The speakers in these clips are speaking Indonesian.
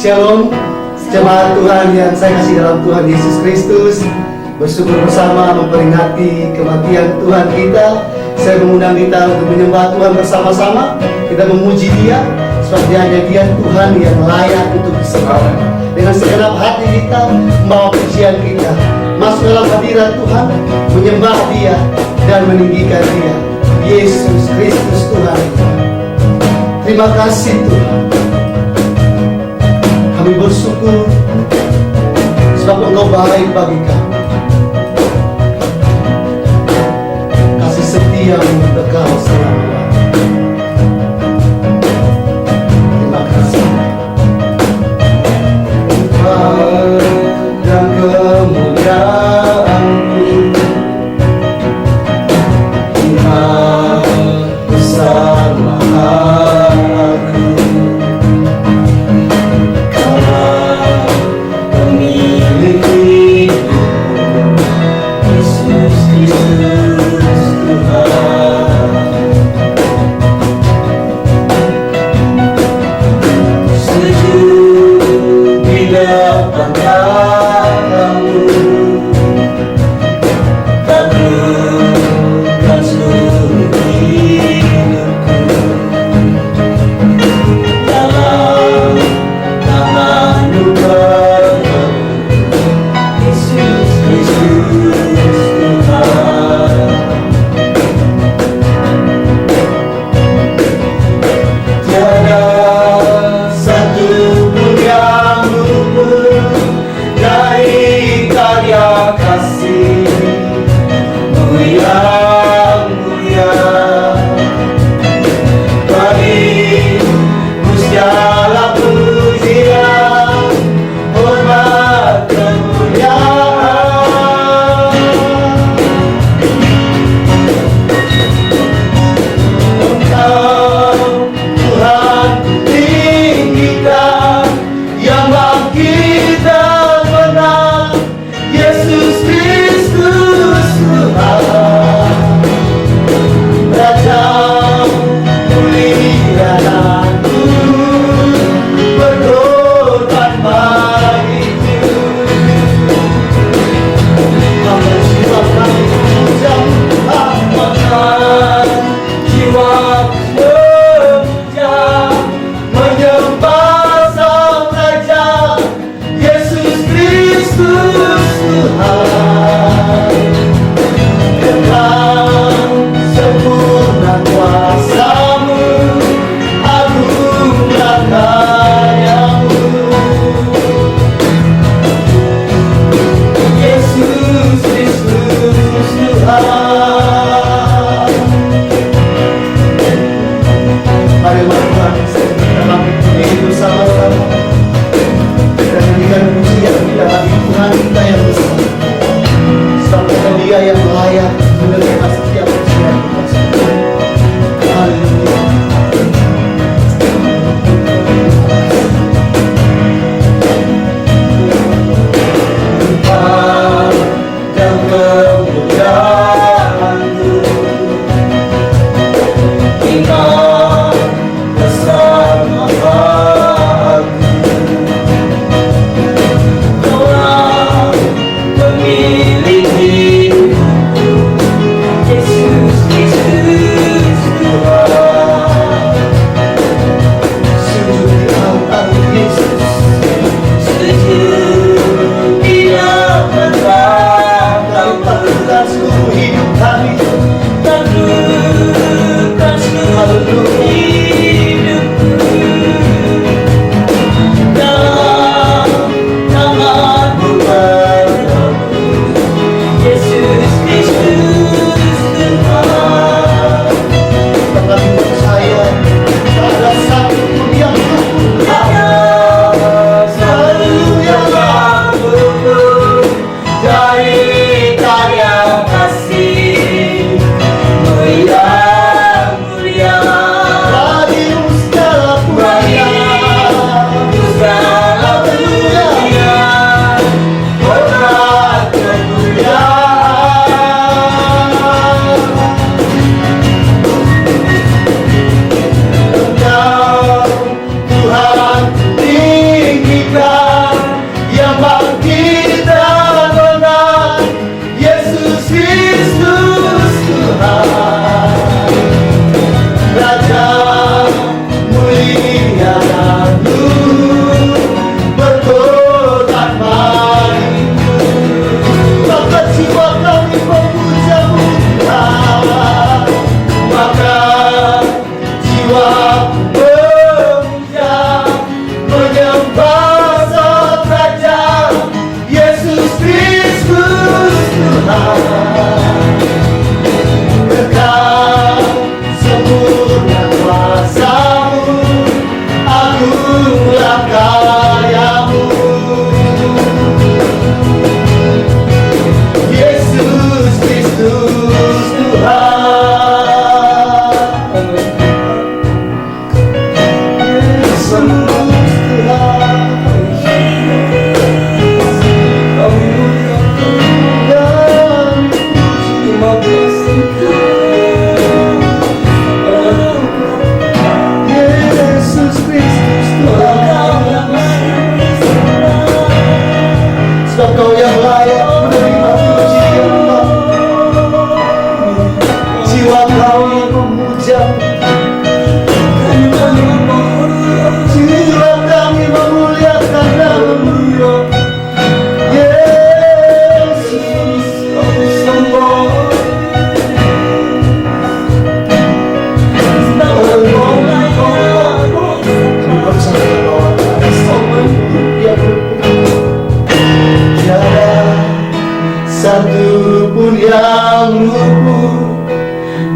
Shalom, jemaat Tuhan yang saya kasih dalam Tuhan Yesus Kristus. Bersyukur bersama memperingati kematian Tuhan kita. Saya mengundang kita untuk menyembah Tuhan bersama-sama. Kita memuji Dia, sebab hanya Dia Tuhan yang layak untuk disembah. Dengan segenap hati kita membawa pujian kita masuk dalam hadirat Tuhan, menyembah Dia dan meninggikan Dia. Yesus Kristus Tuhan. Terima kasih Tuhan. Kami bersyukur sebab Engkau baik bagi kami. Kasih setia-Mu kekal selama-lamanya. Terima kasih. Tuhan dan kemuliaan-Mu, Tuhan besar Maha-Agung. Yesus Kristus Tuhan.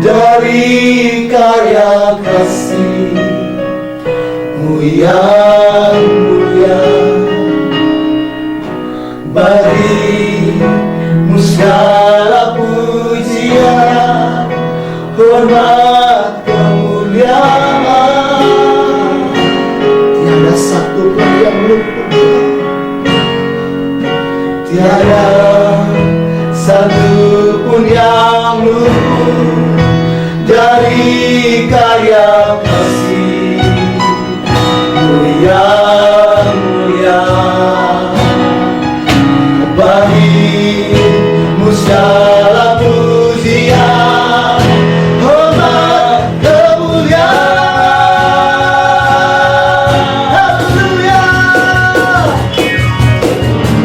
dari karya kasih-Mu yang mulia. Bagi-Mu segala pujian, hormat, kemuliaan. Tiada satu pun yang luput, tiada satu pun yang luput dari karya kasih-Mu yang mulia. Bagi-Mu segala pujian, hormat, kemuliaan. Haleluya.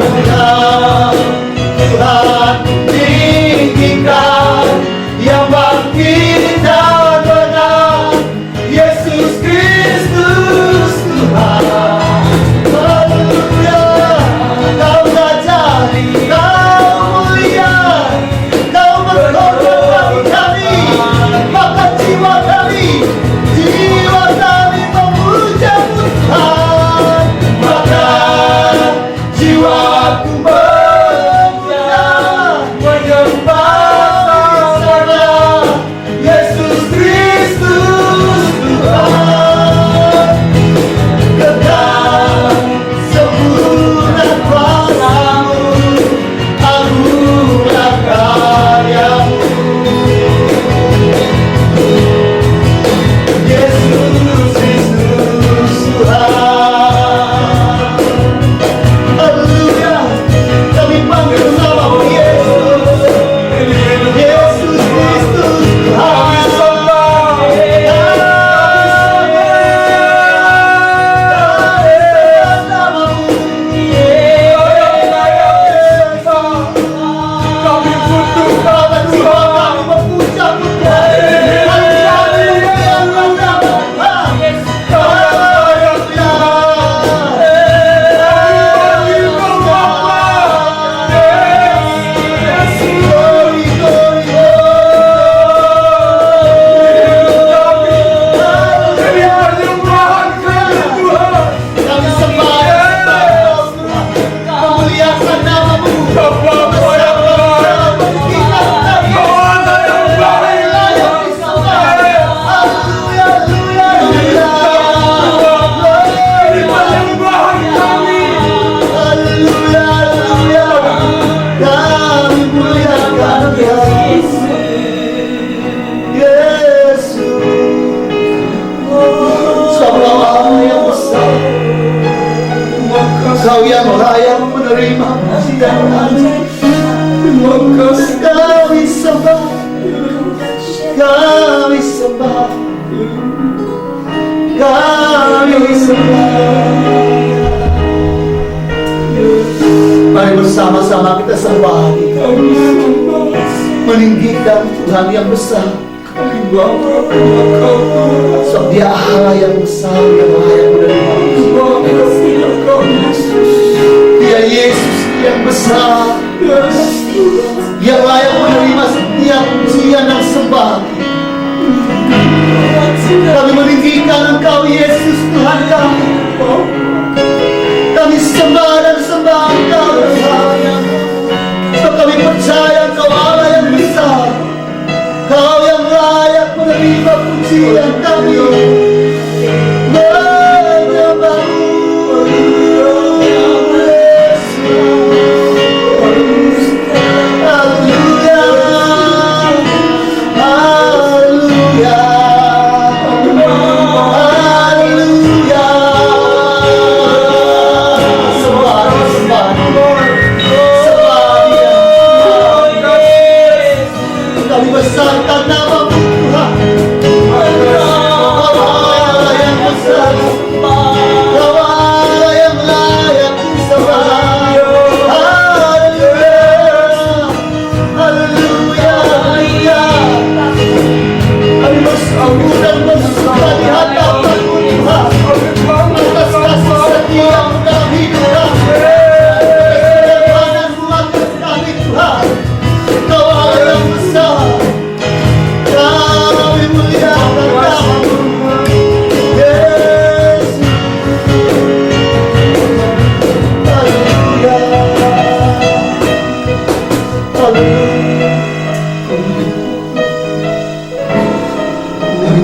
Engkau Tuhan tinggikan, yang bangkit dan benar, Yesus Kristus Tuhan. Haleluya. Kau jadi, Kau mulia, Kau berkorban bagi kami, maka jiwa kami memuja-Mu Tuhan. Maka jiwaku memuja, menyembah sana Yesus Kristus Tuhan. Kekal sempurna kuasa-Mu, agunglah karya-Mu. Yesus Kristus Tuhan. Haleluya. Kami panggil nama-Mu Yesus. Yesus Kristus Tuhan. Kami butuh Kau, jiwa kami memuja-Mu Tuhan. Kami sembah Kau, memuliakan nama-Mu. Kau yang layak menerima pujian kami. Kami sembah, kami sembah, kami sembah. Mari bersama-sama kita sembah, meninggikan Tuhan yang besar. Sebab Dia Allah yang besar, yang layak menerima pujian. Dia Yesus yang besar, yang layak menerima setiap pujian dan sembah. Kami meninggikan Engkau Yesus Tuhan kami. Kami sembah dan sembah Engkau Tuhan. Sebab kami percaya Engkau Allah yang besar, Kau yang layak menerima pujian kami. Besarkan nama-Mu Tuhan.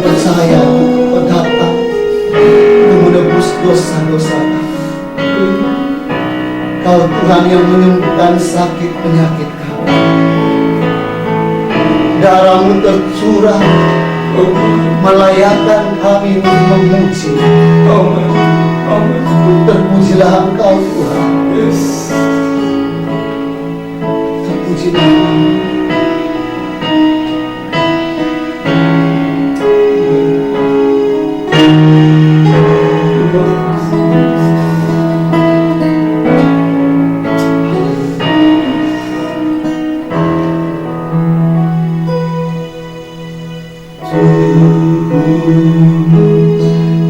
percaya Kau datang untuk menebus dosa-dosa kami. Kau Tuhan yang menyembuhkan sakit penyakit kami. Darah-Mu tercurah melayakkan kami untuk memuji. Terpujilah Engkau Tuhan. Terpujilah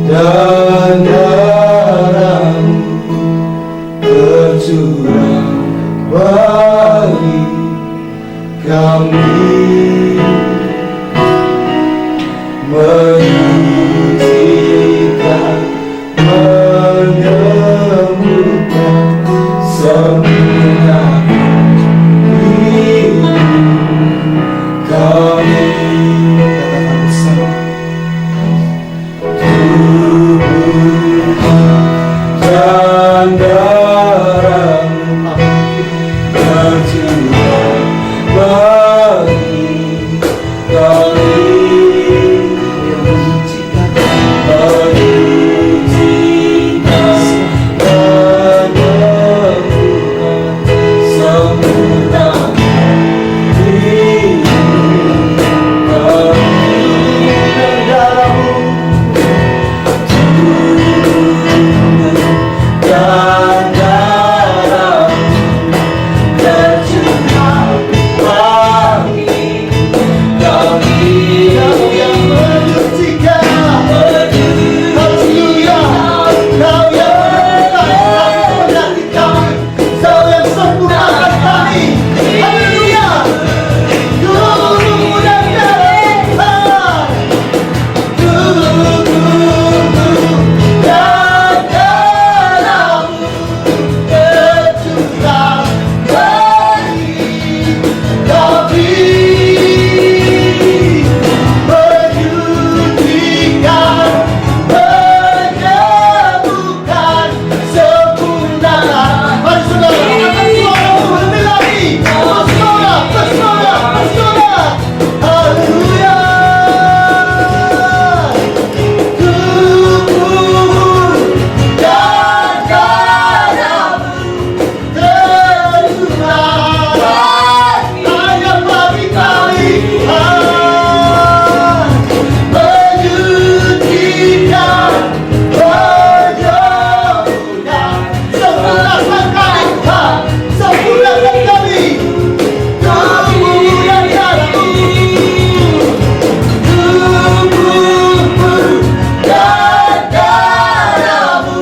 dan darah-Mu tercurah bagi kami, menyucikan, menyembuhkan, sempurnakan hidup kami. Katakan bersama. Dan darah-Mu tercurah bagi kami, menyucikan, menyembuhkan, sempurnakan hidup kami. Dan darah-Mu dan darah-Mu tercurah bagi kami, Kau yang menyucikan, haleluya, Kau yang menyembuhkan penyakit kami, Kau yang sempurnakan kami, haleluya. Tubuh dan darah Tuhan, tubuh dan darah-Mu tercurah bagi kami, menyucikan, menyembuhkan, sempurnakan. Mari saudara, angkat suaramu lebih lagi. Bersorak, bersorak, bersorak. Haleluya. Tubuh dan darah-Mu tercurah hanya bagi kami, menyucikan, menyembuhkan, sempurnakan kami, sempurnakan kami. Tubuh dan darah-Mu, tubuh dan darah-Mu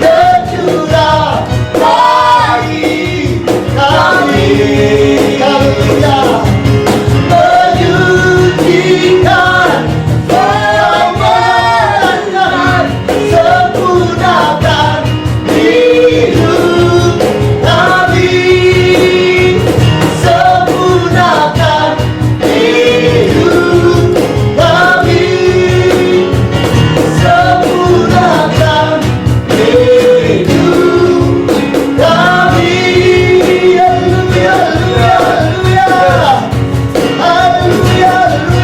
tercurah bagi kami, haleluya. Menyucikan, menyembuhkan, sempurnakan hidup kami, sempurnakan hidup kami, sempurnakan hidup kami. Haleluya, haleluya, haleluya, haleluya, haleluya,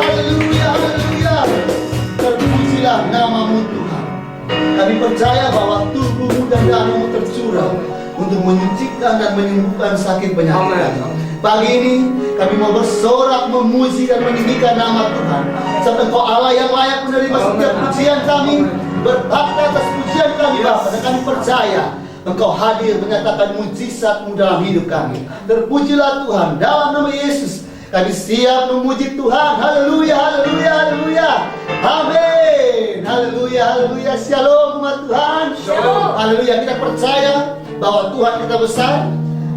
haleluya, haleluya, haleluya. Terpujilah nama-Mu Tuhan. Kami percaya bahwa tubuh-Mu dan darah-Mu tercurah untuk menyucikan dan menyembuhkan sakit penyakit kami. Pagi ini kami mau bersorak, memuji dan meninggikan nama Tuhan. Sebab Engkau Allah yang layak menerima setiap pujian kami. Berbakat atas pujian kami Bapa, dan kami percaya Engkau hadir menyatakan mujizat-Mu dalam hidup kami. Terpujilah Tuhan, dalam nama Yesus kami siap memuji Tuhan. Haleluya, haleluya, haleluya. Amin. Haleluya, haleluya. Shalom umat Tuhan. Shalom. Haleluya. Kita percaya bahwa Tuhan kita besar.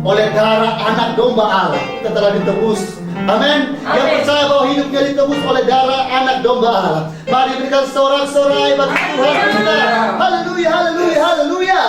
Oleh darah anak domba Allah kita telah ditebus. Amin. Yang percaya bahwa hidupnya ditebus oleh darah anak domba Allah, mari berikan sorak-sorai bagi Tuhan kita. Haleluya, haleluya, haleluya.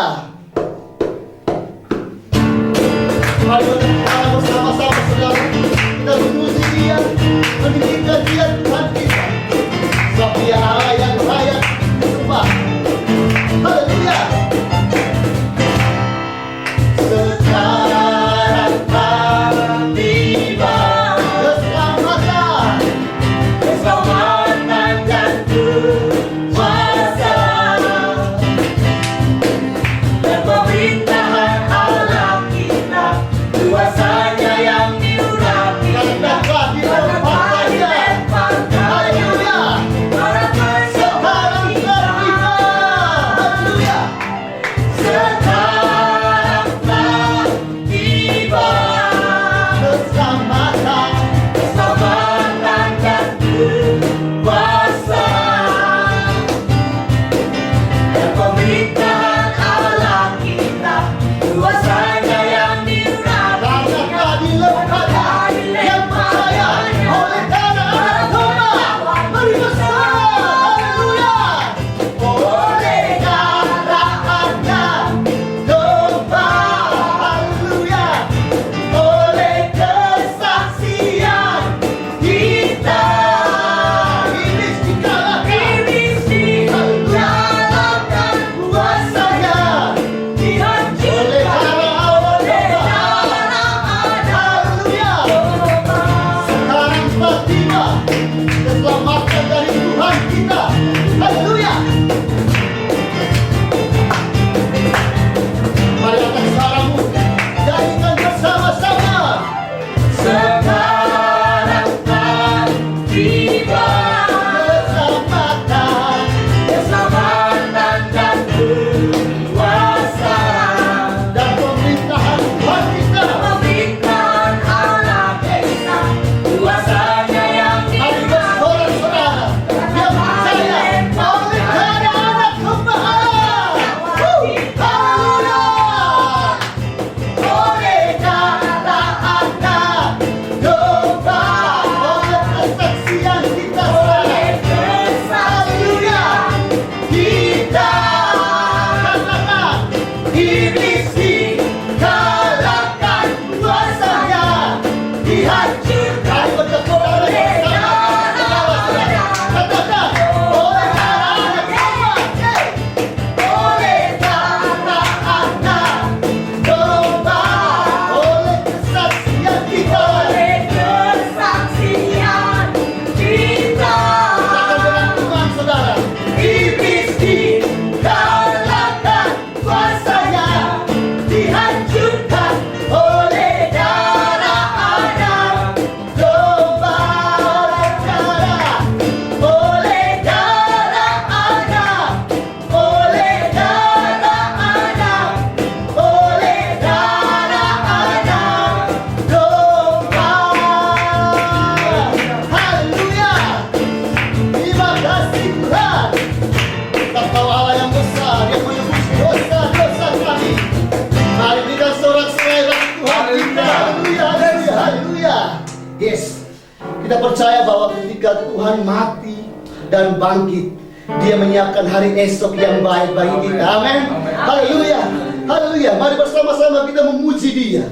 Kita percaya bahwa ketika Tuhan mati dan bangkit, Dia menyiapkan hari esok yang baik bagi kita. Amin. Haleluya. Haleluya. Mari bersama-sama kita memuji Dia,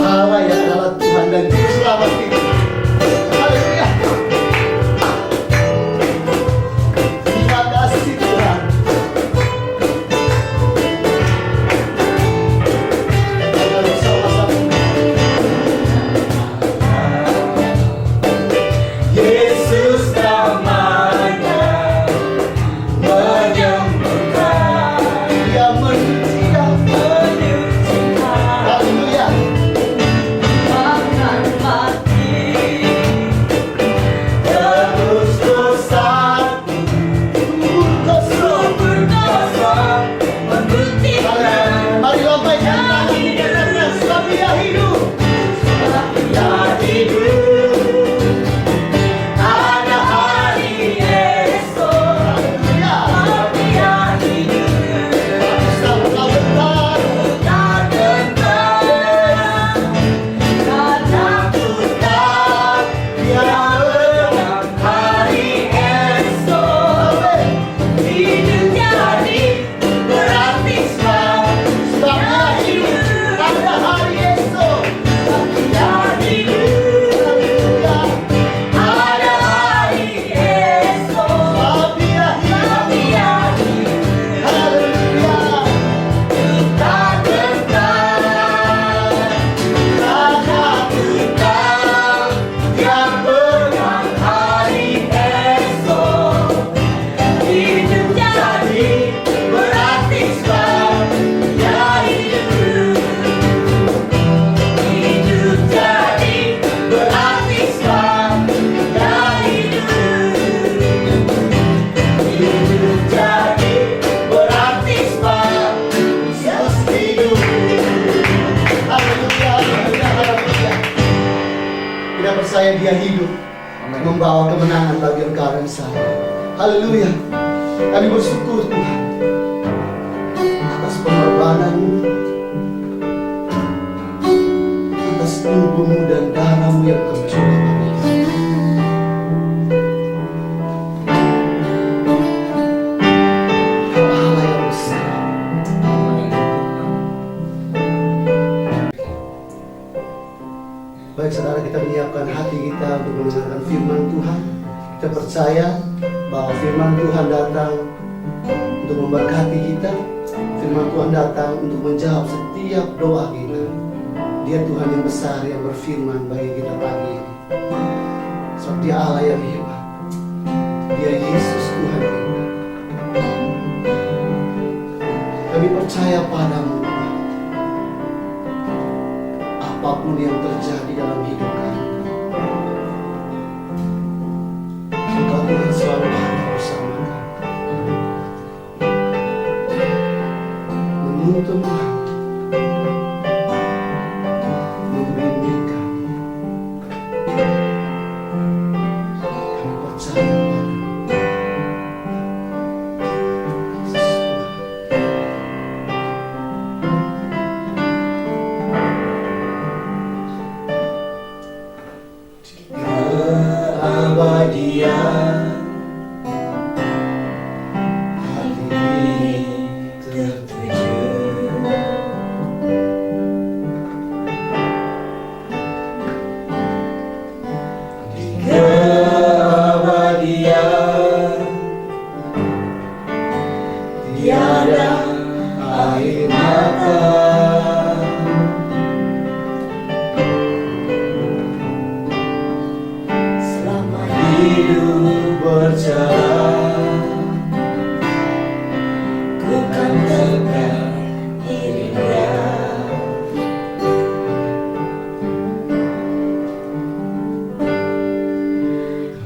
Allah yang adalah Tuhan dan Juru Selamat kita. Haleluya. Terima kasih Tuhan. Kita bersama-sama. Yesus namanya menyembuhkan, Dia menyucikan. Haleluya. bahkan mati terus bersatu, sumber kosong membuktikan Mari lambaikan tangan kita dan sebab Dia hidup. Dia hidup. Ada hari esok, Haleluya. Dia hidup. Selamat datang. Tak gentar, tak takutkan, Dia menang hari esok. Hidup jadi berarti sebab Sebab Dia hidup. Ada hari esok. Dia hidup. Haleluya. Ada hari esok, Sebab Dia hidup. Dia hidup. Haleluya. Tak gentar, tak takutkan, Dia menang hari esok. Hidup jadi berarti sebab Dia hidup. Hidup jadi berarti sebab Dia hidup. Hidup jadi berarti sebab Yesus hidup. Haleluya. Haleluya. Haleluya. Kita percaya Dia hidup, membawa kemenangan bagi engkau dan saya. Haleluya. Kami bersyukur Tuhan atas pengorbanan-Mu, atas tubuh-Mu dan darah-Mu yang tercurah bagi kami. Allah yang besar. Baik saudara, kita menyiapkan hati kita untuk mendengarkan firman Tuhan. Kita percaya bahwa firman Tuhan datang untuk memberkati kita. Firman Tuhan datang untuk menjawab setiap doa kita. Dia Tuhan yang besar yang berfirman bagi kita pagi ini. Sebab Dia Allah yang hebat. Dia Yesus Tuhan kita. Kami percaya padamu Tuhan. Apapun yang terjadi dalam hidup kami, Engkau Tuhan selalu ada bersama kami, menuntun kami, membimbing kami. Kami percaya padamu, Yesus Tuhan. keabadian. Hati Ini tertuju di keabadian. Tiada air mata, selama hidup berjalan, ku kan tegak dirinya.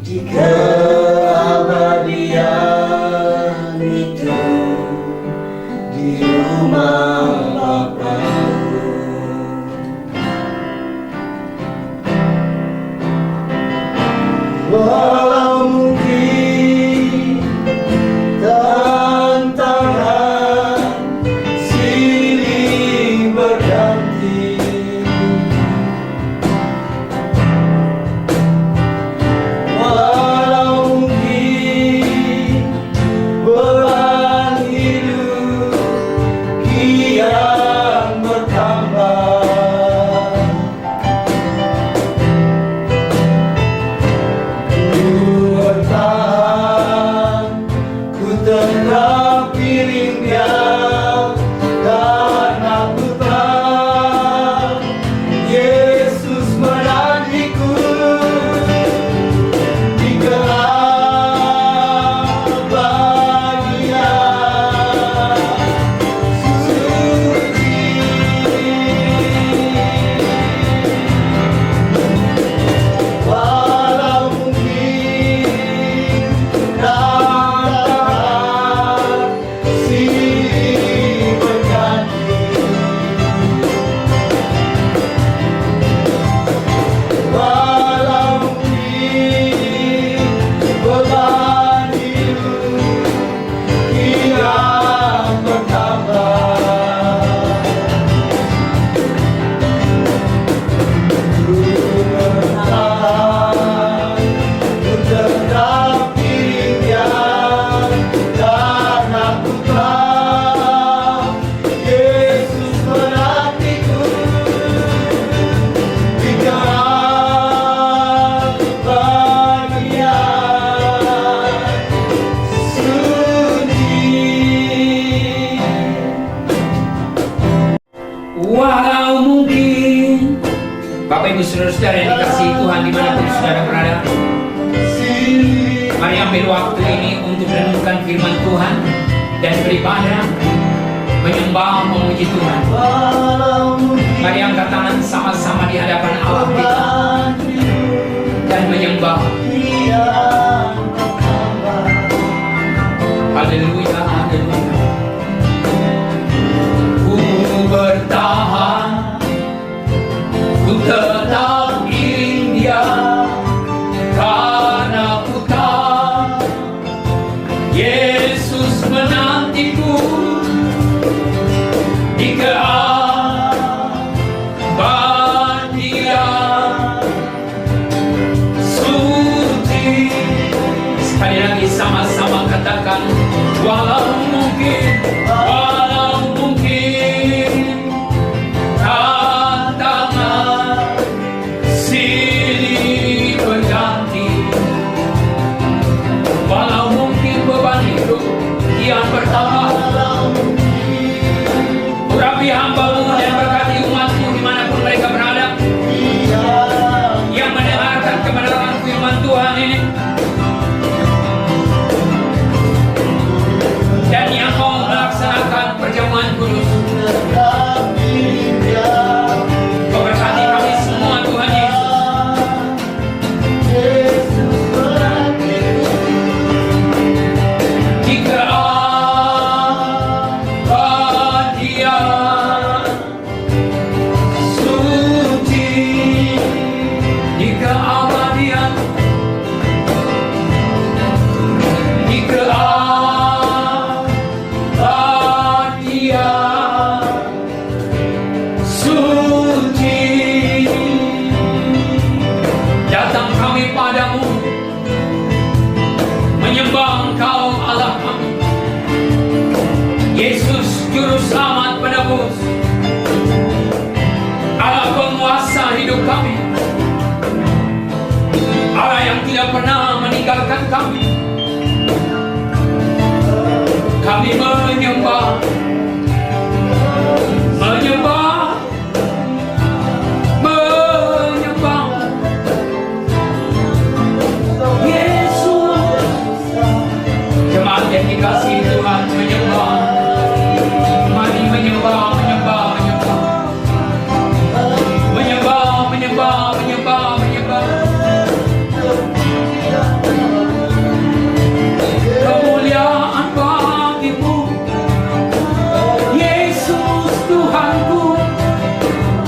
Di keabadian itu, di rumah Bapakku. Walau mungkin tantangan silih berganti, Ibu saudara-saudara yang dikasihi Tuhan dimanapun saudara berada, mari ambil waktu ini untuk renungkan firman Tuhan dan beribadah, menyembah, memuji Tuhan. Mari angkat tangan sama-sama di hadapan Allah kita dan menyembah. Haleluya, haleluya. Ku bertahan, ku tetap iring Dia, karena ku tahu Yesus menantiku di keabadian. Suci. Sekali lagi sama-sama katakan, walau mungkin tantangan silih berganti, walau mungkin beban hidup kian bertambah, urapi hamba-Mu dan berkati umat-Mu dimanapun mereka berada, yang mendengarkan kebenaran firman Tuhan ini, dan yang mau melaksanakan perjamuan kudus. Berkati kami semua Tuhan Yesus. Di keabadian suci, di keabadian, di suci, datang kami padamu, menyembah Engkau Allah kami, Yesus Juru Selamat penebus, Allah penguasa hidup kami, Allah yang tidak pernah meninggalkan kami. Kami menyembah, menyembah, menyembah Yesus. Jemaat yang dikasihi Tuhan, menyembah. Mari menyembah, menyembah, menyembah, menyembah, menyembah, menyembah, menyembah. Kemuliaan bagi-Mu, Yesus Tuhanku.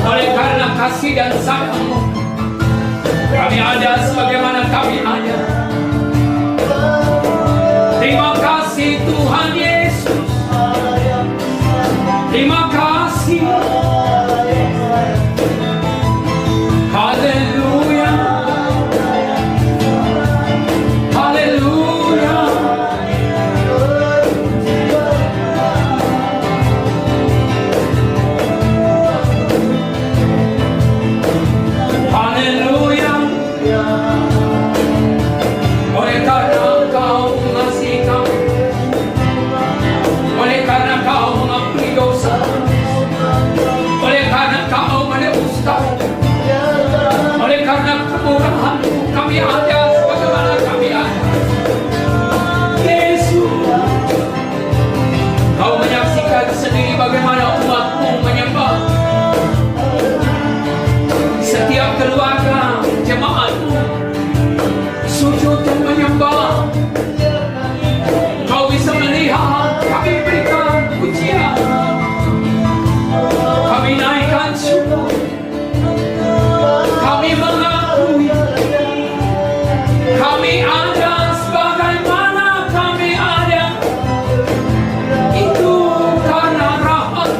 Oleh karena kasih dan sayang-Mu, kami ada sebagaimana kami ada. Terima kasih Tuhan Yesus. Terima kasih. Haleluya. Haleluya. Haleluya. Oleh karena Engkau mengasihi kami, oleh karena Engkau mengampuni dosa, oleh karena Engkau menebus kami, oleh karena kemurahan-Mu kami ada sebagaimana kami ada. Yesus, Kau menyaksikan sendiri bagaimana umat-Mu menyembah. Setiap keluarga jemaat-Mu sujud dan menyembah. Kau bisa melihat kami berikan pujian, kami naikkan syukur, kami mengakui kami ada sebagaimana kami ada. Itu karena rahmat,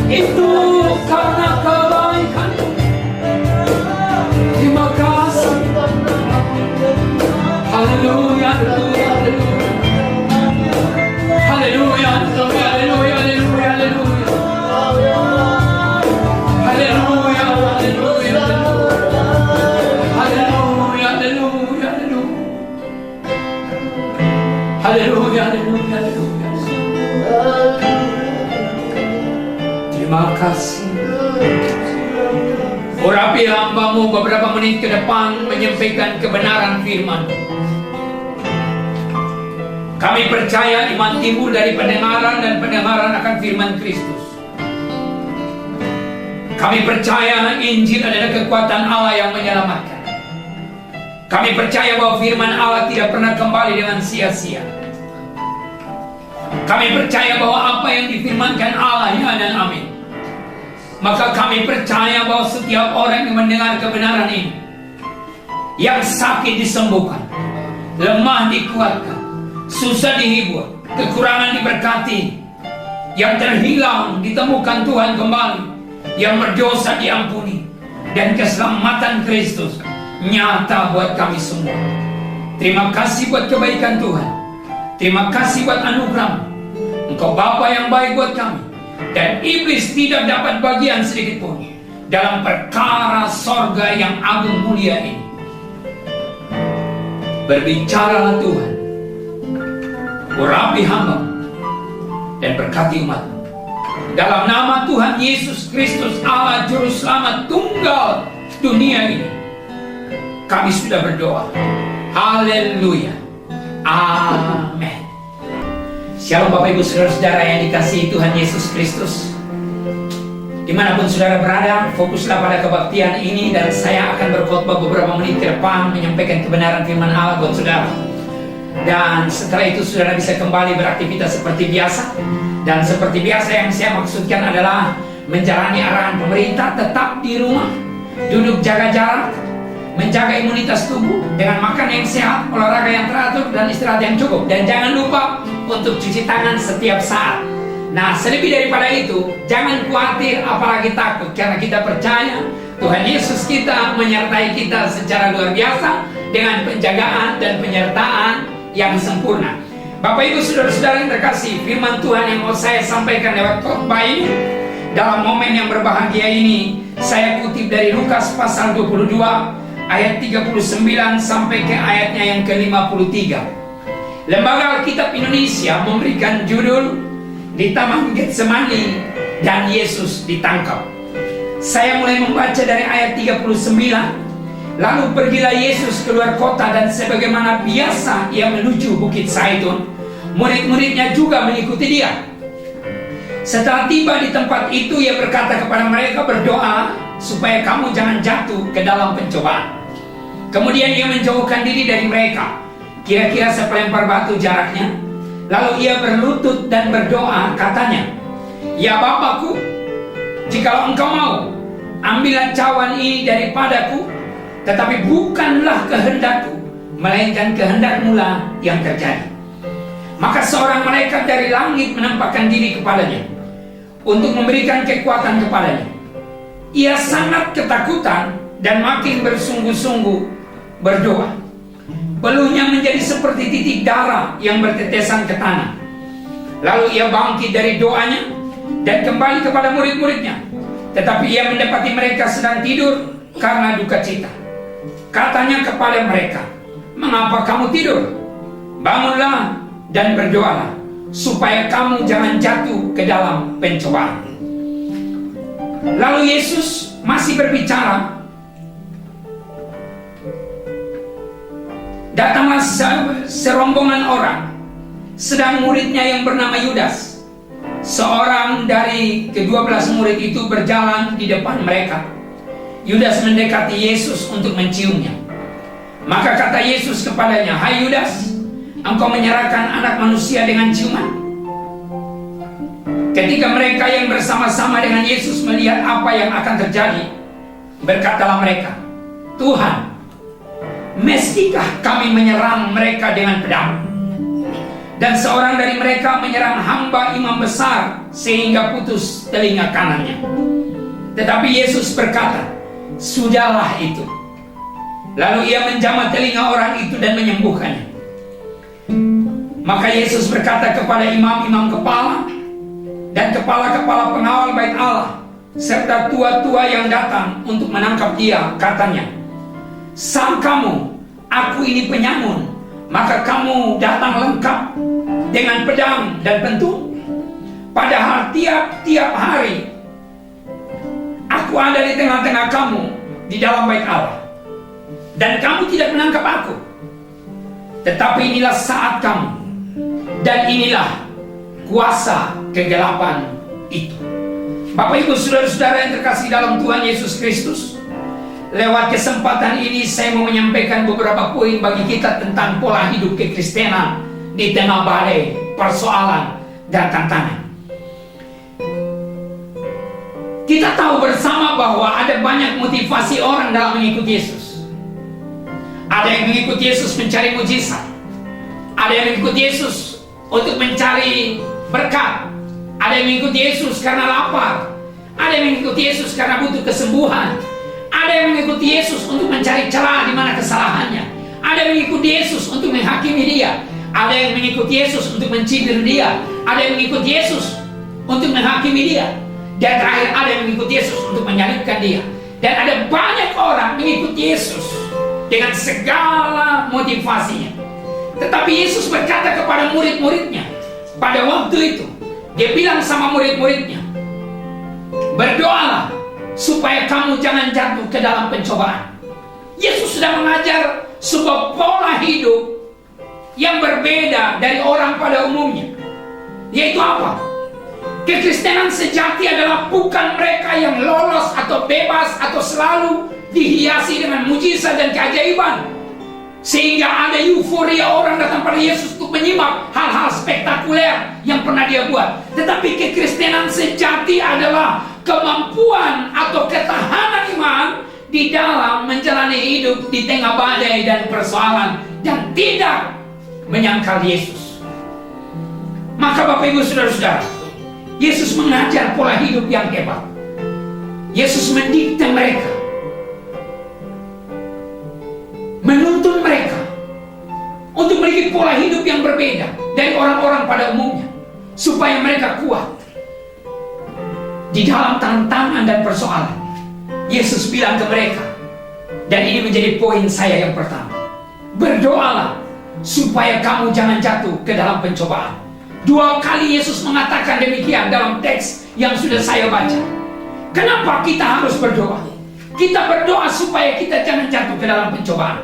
itu karena kebaikan. Terima kasih. Haleluya, haleluya, haleluya. Haleluya, haleluya, haleluya, haleluya, haleluya. Haleluya, haleluya, haleluya, haleluya, haleluya. Haleluya, haleluya, haleluya. Terima kasih. Urapi hamba-Mu beberapa menit ke depan menyampaikan kebenaran firman. Kami percaya iman timbul dari pendengaran dan pendengaran akan firman Kristus. Kami percaya Injil adalah kekuatan Allah yang menyelamatkan. Kami percaya bahwa firman Allah tidak pernah kembali dengan sia-sia. Kami percaya bahwa apa yang difirmankan Allah ya dan amin. Maka kami percaya bahwa setiap orang yang mendengar kebenaran ini, yang sakit disembuhkan, lemah dikuatkan, susah dihibur, kekurangan diberkati, yang terhilang ditemukan Tuhan kembali, yang berdosa diampuni, dan keselamatan Kristus nyata buat kami semua. Terima kasih buat kebaikan Tuhan. Terima kasih buat anugerah. Engkau Bapa yang baik buat kami. Dan iblis tidak dapat bagian sedikit pun dalam perkara sorga yang agung mulia ini. Berbicaralah Tuhan, urapi hamba dan berkati umat. Dalam nama Tuhan Yesus Kristus, Allah Juru Selamat tunggal dunia ini, kami sudah berdoa. Haleluya. Amin. Shalom Bapak Ibu Saudara-saudara yang dikasihi Tuhan Yesus Kristus. Dimanapun saudara berada, fokuslah pada kebaktian ini. Dan saya akan berkhotbah beberapa menit ke depan menyampaikan kebenaran firman Allah buat saudara. Dan setelah itu saudara bisa kembali beraktivitas seperti biasa. Dan seperti biasa yang saya maksudkan adalah menjalani arahan pemerintah, tetap di rumah, duduk jaga jarak, menjaga imunitas tubuh dengan makan yang sehat, olahraga yang teratur, dan istirahat yang cukup. Dan jangan lupa untuk cuci tangan setiap saat. Nah, selebih daripada itu, jangan khawatir apalagi takut, karena kita percaya Tuhan Yesus kita menyertai kita secara luar biasa dengan penjagaan dan penyertaan yang sempurna. Bapak Ibu Saudara-saudara yang terkasih, firman Tuhan yang mau saya sampaikan lewat khotbah ini dalam momen yang berbahagia ini, saya kutip dari Lukas pasal 22 ayat 39 sampai ke ayatnya yang ke-53. Lembaga Alkitab Indonesia memberikan judul Di Taman Getsemani dan Yesus ditangkap. Saya mulai membaca dari ayat 39. Lalu pergilah Yesus keluar kota, dan sebagaimana biasa ia menuju Bukit Zaitun. Murid-muridnya juga mengikuti dia. Setelah tiba di tempat itu, ia berkata kepada mereka, berdoa supaya kamu jangan jatuh ke dalam pencobaan. Kemudian ia menjauhkan diri dari mereka, kira-kira sepelempar batu jaraknya. Lalu ia berlutut dan berdoa, katanya, ya Bapakku, jikalau engkau mau, ambillah cawan ini daripadaku, tetapi bukanlah kehendakku, melainkan kehendakmu lah yang terjadi. Maka seorang malaikat dari langit menampakkan diri kepadanya untuk memberikan kekuatan kepadanya. Ia sangat ketakutan dan makin bersungguh-sungguh berdoa. Peluhnya menjadi seperti titik darah yang bertetesan ke tanah. Lalu ia bangkit dari doanya dan kembali kepada murid-muridnya. Tetapi ia mendapati mereka sedang tidur karena duka cita. Katanya kepada mereka, mengapa kamu tidur? Bangunlah dan berdoalah, supaya kamu jangan jatuh ke dalam pencobaan. Lalu Yesus masih berbicara. Datanglah serombongan orang, sedang muridnya yang bernama Yudas, seorang dari ke-12 murid itu, berjalan di depan mereka. Yudas mendekati Yesus untuk menciumnya. Maka kata Yesus kepadanya, hai Yudas, engkau menyerahkan anak manusia dengan ciuman? Ketika mereka yang bersama-sama dengan Yesus melihat apa yang akan terjadi, berkatalah mereka, Tuhan, mestikah kami menyerang mereka dengan pedang? Dan seorang dari mereka menyerang hamba imam besar sehingga putus telinga kanannya. Tetapi Yesus berkata, sudahlah itu. Lalu ia menjamah telinga orang itu dan menyembuhkannya. Maka Yesus berkata kepada imam-imam kepala dan kepala-kepala pengawal bait Allah, serta tua-tua yang datang untuk menangkap dia, katanya, sangkamu aku ini penyamun, maka kamu datang lengkap dengan pedang dan pentung? Padahal tiap-tiap hari aku ada di tengah-tengah kamu di dalam bait Allah, dan kamu tidak menangkap aku. Tetapi inilah saat kamu, dan inilah kuasa kegelapan itu. Bapak Ibu saudara-saudara yang terkasih dalam Tuhan Yesus Kristus, lewat kesempatan ini saya mau menyampaikan beberapa poin bagi kita tentang pola hidup kekristenan di tengah badai, persoalan, dan tantangan. Kita tahu bersama bahwa ada banyak motivasi orang dalam mengikuti Yesus. Ada yang mengikuti Yesus mencari mujizat, ada yang mengikuti Yesus untuk mencari berkat, ada yang mengikuti Yesus karena lapar, ada yang mengikuti Yesus karena butuh kesembuhan, ada yang mengikuti Yesus untuk mencari celah di mana kesalahannya, ada yang mengikuti Yesus untuk menghakimi dia, ada yang mengikuti Yesus untuk mencibir dia, ada yang mengikuti Yesus untuk menghakimi dia, dan terakhir ada yang mengikuti Yesus untuk menyalibkan dia. Dan ada banyak orang mengikuti Yesus dengan segala motivasinya. Tetapi Yesus berkata kepada murid-muridnya pada waktu itu, dia bilang sama murid-muridnya, berdoalah supaya kamu jangan jatuh ke dalam pencobaan. Yesus sudah mengajar sebuah pola hidup yang berbeda dari orang pada umumnya. Yaitu apa? Kekristenan sejati adalah bukan mereka yang lolos atau bebas atau selalu dihiasi dengan mujizat dan keajaiban, sehingga ada euforia orang datang pada Yesus untuk menyimak hal-hal spektakuler yang pernah dia buat. Tetapi kekristenan sejati adalah kemampuan atau ketahanan iman di dalam menjalani hidup di tengah badai dan persoalan, dan tidak menyangkal Yesus. Maka Bapak Ibu saudara-saudara, Yesus mengajar pola hidup yang hebat. Yesus mendikte mereka, menuntun mereka untuk memiliki pola hidup yang berbeda dari orang-orang pada umumnya, supaya mereka kuat di dalam tantangan dan persoalan. Yesus bilang ke mereka, dan ini menjadi poin saya yang pertama, berdoalah supaya kamu jangan jatuh ke dalam pencobaan. 2 kali Yesus mengatakan demikian dalam teks yang sudah saya baca. Kenapa kita harus berdoa? Kita berdoa supaya kita jangan jatuh ke dalam pencobaan.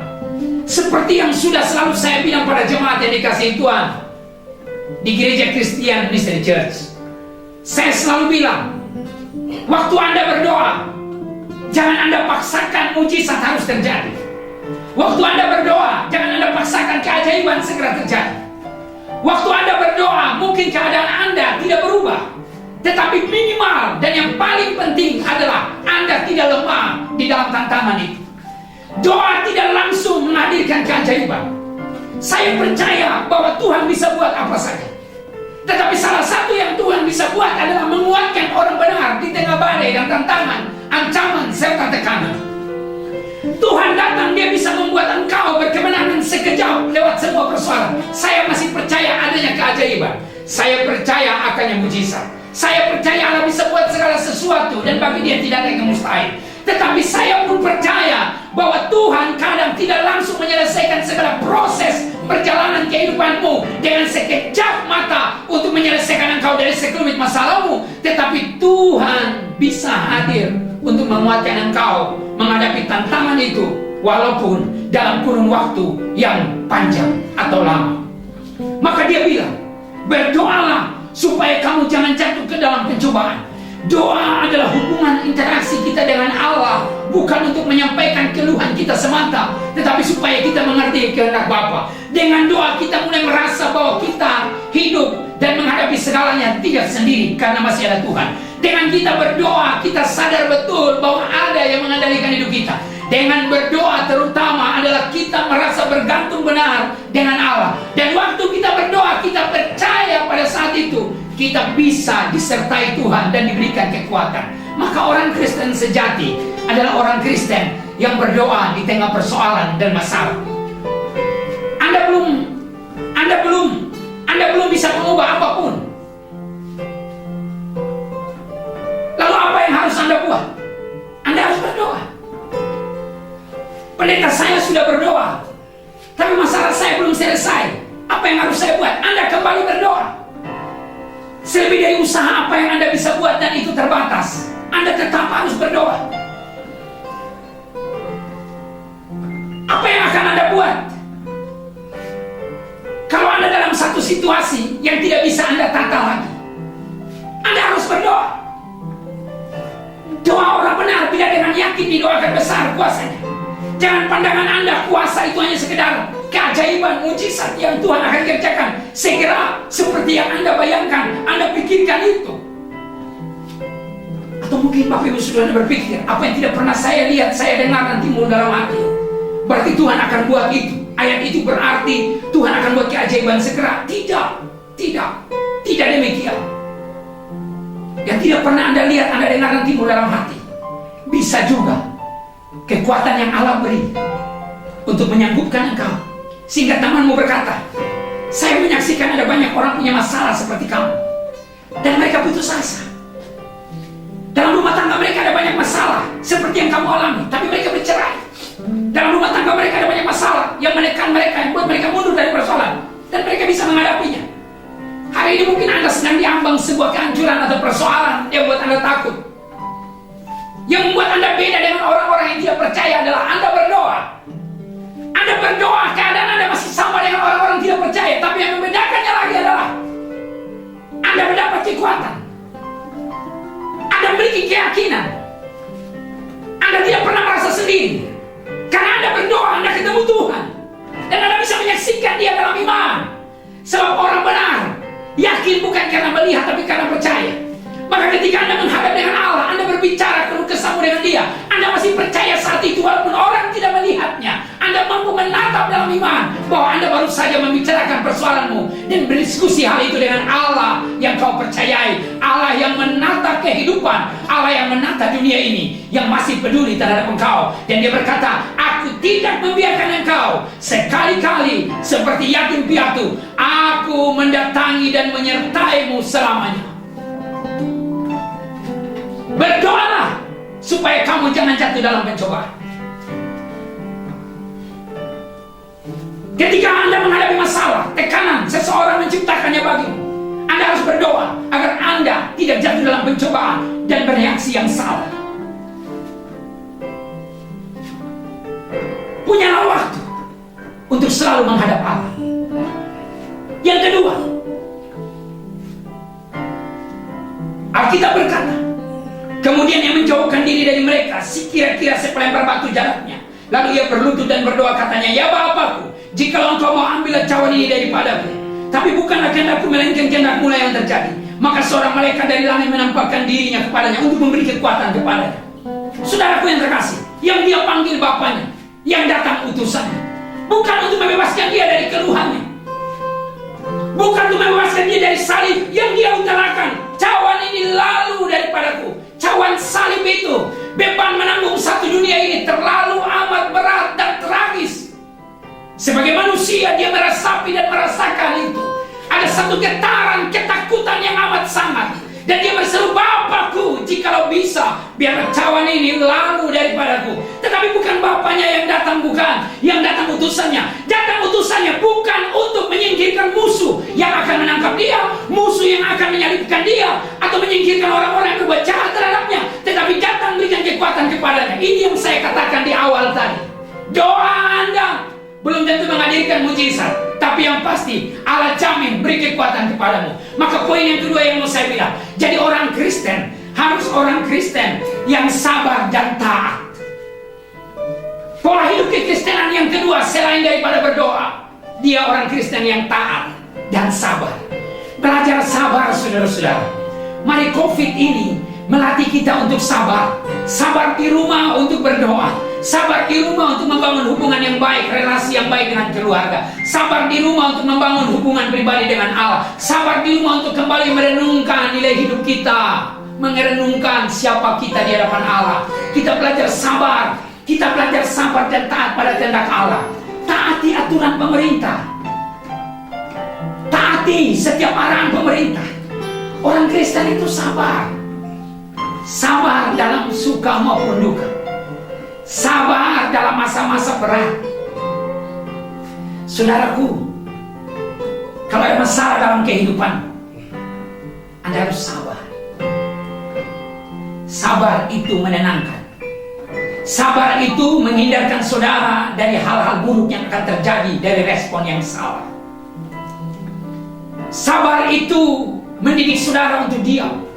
Seperti yang sudah selalu saya bilang pada jemaat yang dikasihi Tuhan di Gereja Christian Ministry Church, saya selalu bilang, waktu Anda berdoa, jangan Anda paksakan mujizat harus terjadi. Waktu Anda berdoa, jangan Anda paksakan keajaiban segera terjadi. Waktu Anda berdoa, mungkin keadaan Anda tidak berubah, tetapi minimal dan yang paling penting adalah Anda tidak lemah di dalam tantangan itu. Doa tidak langsung menghadirkan keajaiban. Saya percaya bahwa Tuhan bisa buat apa saja, tetapi salah satu yang Tuhan bisa buat adalah menguatkan orang benar di tengah badai dan tantangan, ancaman serta tekanan. Tuhan datang, dia bisa membuat engkau berkemenangan sekejap lewat semua persoalan. Saya masih percaya adanya keajaiban. Saya percaya akannya mujizat. Saya percaya Allah bisa buat segala sesuatu, dan bagi dia tidak ada yang mustahil. Tetapi saya pun percaya bahwa Tuhan kadang tidak langsung menyelesaikan segala proses perjalanan kehidupanmu dengan sekejap mata untuk menyelesaikan engkau dari sekelumit masalahmu. Tetapi Tuhan bisa hadir untuk menguatkan engkau menghadapi tantangan itu, walaupun dalam kurun waktu yang panjang atau lama. Maka dia bilang, berdoalah supaya kamu jangan jatuh ke dalam pencobaan. Doa adalah hubungan interaksi kita dengan Allah, bukan untuk menyampaikan keluhan kita semata, tetapi supaya kita mengerti kehendak Bapa. Dengan doa kita mulai merasa bahwa kita hidup dan menghadapi segalanya tidak sendiri, karena masih ada Tuhan. Dengan kita berdoa, kita sadar betul bahwa ada yang mengendalikan hidup kita. Dengan berdoa terutama adalah kita merasa bergantung benar dengan Allah. Dan waktu kita berdoa, kita percaya pada saat itu kita bisa disertai Tuhan dan diberikan kekuatan. Maka orang Kristen sejati adalah orang Kristen yang berdoa di tengah persoalan dan masalah. Anda belum bisa mengubah apapun. Lalu apa yang harus Anda buat? Anda harus berdoa. Pendeta saya sudah berdoa, tapi masalah saya belum selesai. Apa yang harus saya buat? Anda kembali berdoa. Selebih dari usaha apa yang Anda bisa buat dan itu terbatas, Anda tetap harus berdoa. buat? Kalau Anda dalam satu situasi yang tidak bisa Anda tata lagi, Anda harus berdoa. Doa orang benar bila dengan yakin didoakan besar kuasanya. Jangan pandangan Anda kuasa itu hanya sekedar keajaiban, mujizat yang Tuhan akan kerjakan segera seperti yang Anda bayangkan, Anda pikirkan itu. Atau mungkin Bapak Ibu Saudara berpikir, apa yang tidak pernah saya lihat, saya dengar dan timbul dalam hati, berarti Tuhan akan buat itu. Ayat itu berarti Tuhan akan buat keajaiban segera. Tidak demikian. Yang tidak pernah Anda lihat, Anda dengar dan timbul dalam hati, bisa juga kekuatan yang Allah beri untuk menyangkupkan engkau. Sehingga temanmu berkata, saya menyaksikan ada banyak orang punya masalah seperti kamu, dan mereka putus asa. Dalam rumah tangga mereka ada banyak masalah seperti yang kamu alami, tapi mereka bercerai. Dalam rumah tangga mereka ada banyak masalah yang menekan mereka, yang buat mereka mundur dari persoalan, dan mereka bisa menghadapinya. Hari ini mungkin Anda sedang diambang sebuah kehancuran atau persoalan yang buat Anda takut. Yang membuat Anda beda dengan orang-orang yang tidak percaya adalah Anda berdoa. Anda berdoa, keadaan Anda masih sama dengan orang-orang yang tidak percaya, tapi yang membedakannya lagi adalah Anda mendapat kekuatan, Anda memiliki keyakinan, Anda tidak pernah merasa sendiri. Karena Anda berdoa, Anda ketemu Tuhan, dan Anda bisa menyaksikan Dia dalam iman. Sebab orang benar yakin bukan karena melihat, tapi karena percaya. Maka ketika Anda menghadap dengan Allah, Anda berbicara keluh kesahmu dengan Dia, Anda masih percaya saat itu walaupun orang tidak melihatnya. Anda mampu menatap dalam iman bahwa Anda baru saja membicarakan persoalanmu dan berdiskusi hal itu dengan Allah yang kau percayai, Allah yang menata kehidupan, Allah yang menata dunia ini, yang masih peduli terhadap engkau. Dan Dia berkata, aku tidak membiarkan engkau sekali-kali seperti yatim piatu. Aku mendatangi dan menyertaimu selamanya. Berdoalah supaya kamu jangan jatuh dalam pencobaan. Ketika Anda menghadapi masalah, tekanan, seseorang menciptakannya bagimu, Anda harus berdoa agar Anda tidak jatuh dalam pencobaan dan bereaksi yang salah. Punyalah waktu untuk selalu menghadap Allah. Yang kedua, Alkitab berkata, kemudian ia menjauhkan diri dari mereka, kira-kira sepelempar batu jaraknya. Lalu ia berlutut dan berdoa, katanya, ya Bapakku, jikalau engkau mau ambil cawan ini daripadaku, tapi bukanlah kehendakku melainkan kehendakmu lah yang terjadi. Maka seorang malaikat dari langit menampakkan dirinya kepadanya untuk memberi kekuatan kepadanya. Saudaraku yang terkasih, yang Dia panggil Bapaknya, yang datang utusannya, bukan untuk membebaskan dia dari keluhannya, bukan untuk membebaskan dia dari salib yang Dia utarakan. Cawan ini lalu daripadaku. Cawan salib itu, beban menanggung satu dunia ini terlalu amat berat dan tragis. Sebagai manusia Dia meresapi dan merasakan itu. Ada satu getaran ketakutan yang amat sangat. Dan Dia berseru, Bapakku, jikalau bisa, biar cawan ini lalu daripadaku. Tetapi bukan Bapaknya yang datang, bukan. Yang datang utusannya. Datang utusannya bukan untuk menyingkirkan musuh yang akan menangkap Dia, musuh yang akan menyalibkan Dia, atau menyingkirkan orang-orang yang berbuat jahat terhadapnya, tetapi datang berikan kekuatan kepadanya. Ini yang saya katakan di awal tadi. Doa Anda belum tentu menghadirkan mujizat, tapi yang pasti Allah jamin beri kekuatan kepadamu. Maka poin yang kedua yang mau saya bilang, jadi orang Kristen harus orang Kristen yang sabar dan taat. Pola hidup kekristenan yang kedua selain daripada berdoa, dia orang Kristen yang taat dan sabar. Belajar sabar, saudara-saudara. Mari COVID ini melatih kita untuk sabar. Sabar di rumah untuk berdoa, sabar di rumah untuk membangun hubungan yang baik, relasi yang baik dengan keluarga, sabar di rumah untuk membangun hubungan pribadi dengan Allah, sabar di rumah untuk kembali merenungkan nilai hidup kita, merenungkan siapa kita di hadapan Allah. Kita belajar sabar, kita belajar sabar dan taat pada kehendak Allah. Taati aturan pemerintah, taati setiap arahan pemerintah. Orang Kristen itu sabar, sabar dalam suka maupun duka, sabar dalam masa-masa berat. Saudaraku, kalau ada masalah dalam kehidupan, Anda harus sabar. Sabar itu menenangkan. Sabar itu menghindarkan saudara dari hal-hal buruk yang akan terjadi dari respon yang salah. Sabar itu mendidik saudara untuk diam.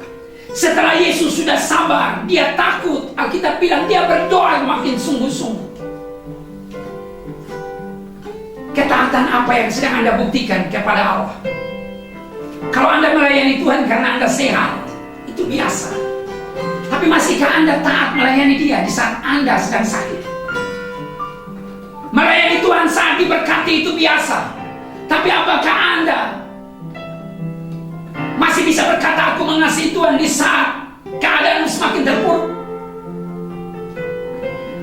Setelah Yesus sudah sabar, dia takut. Alkitab bilang dia berdoa makin sungguh-sungguh. Ketaatan apa yang sedang Anda buktikan kepada Allah? Kalau Anda melayani Tuhan karena Anda sehat, itu biasa. Tapi masihkah Anda taat melayani Dia di saat Anda sedang sakit? Melayani Tuhan saat diberkati itu biasa. Tapi apakah Anda masih bisa berkata, aku mengasihi Tuhan di saat keadaan semakin terpuruk?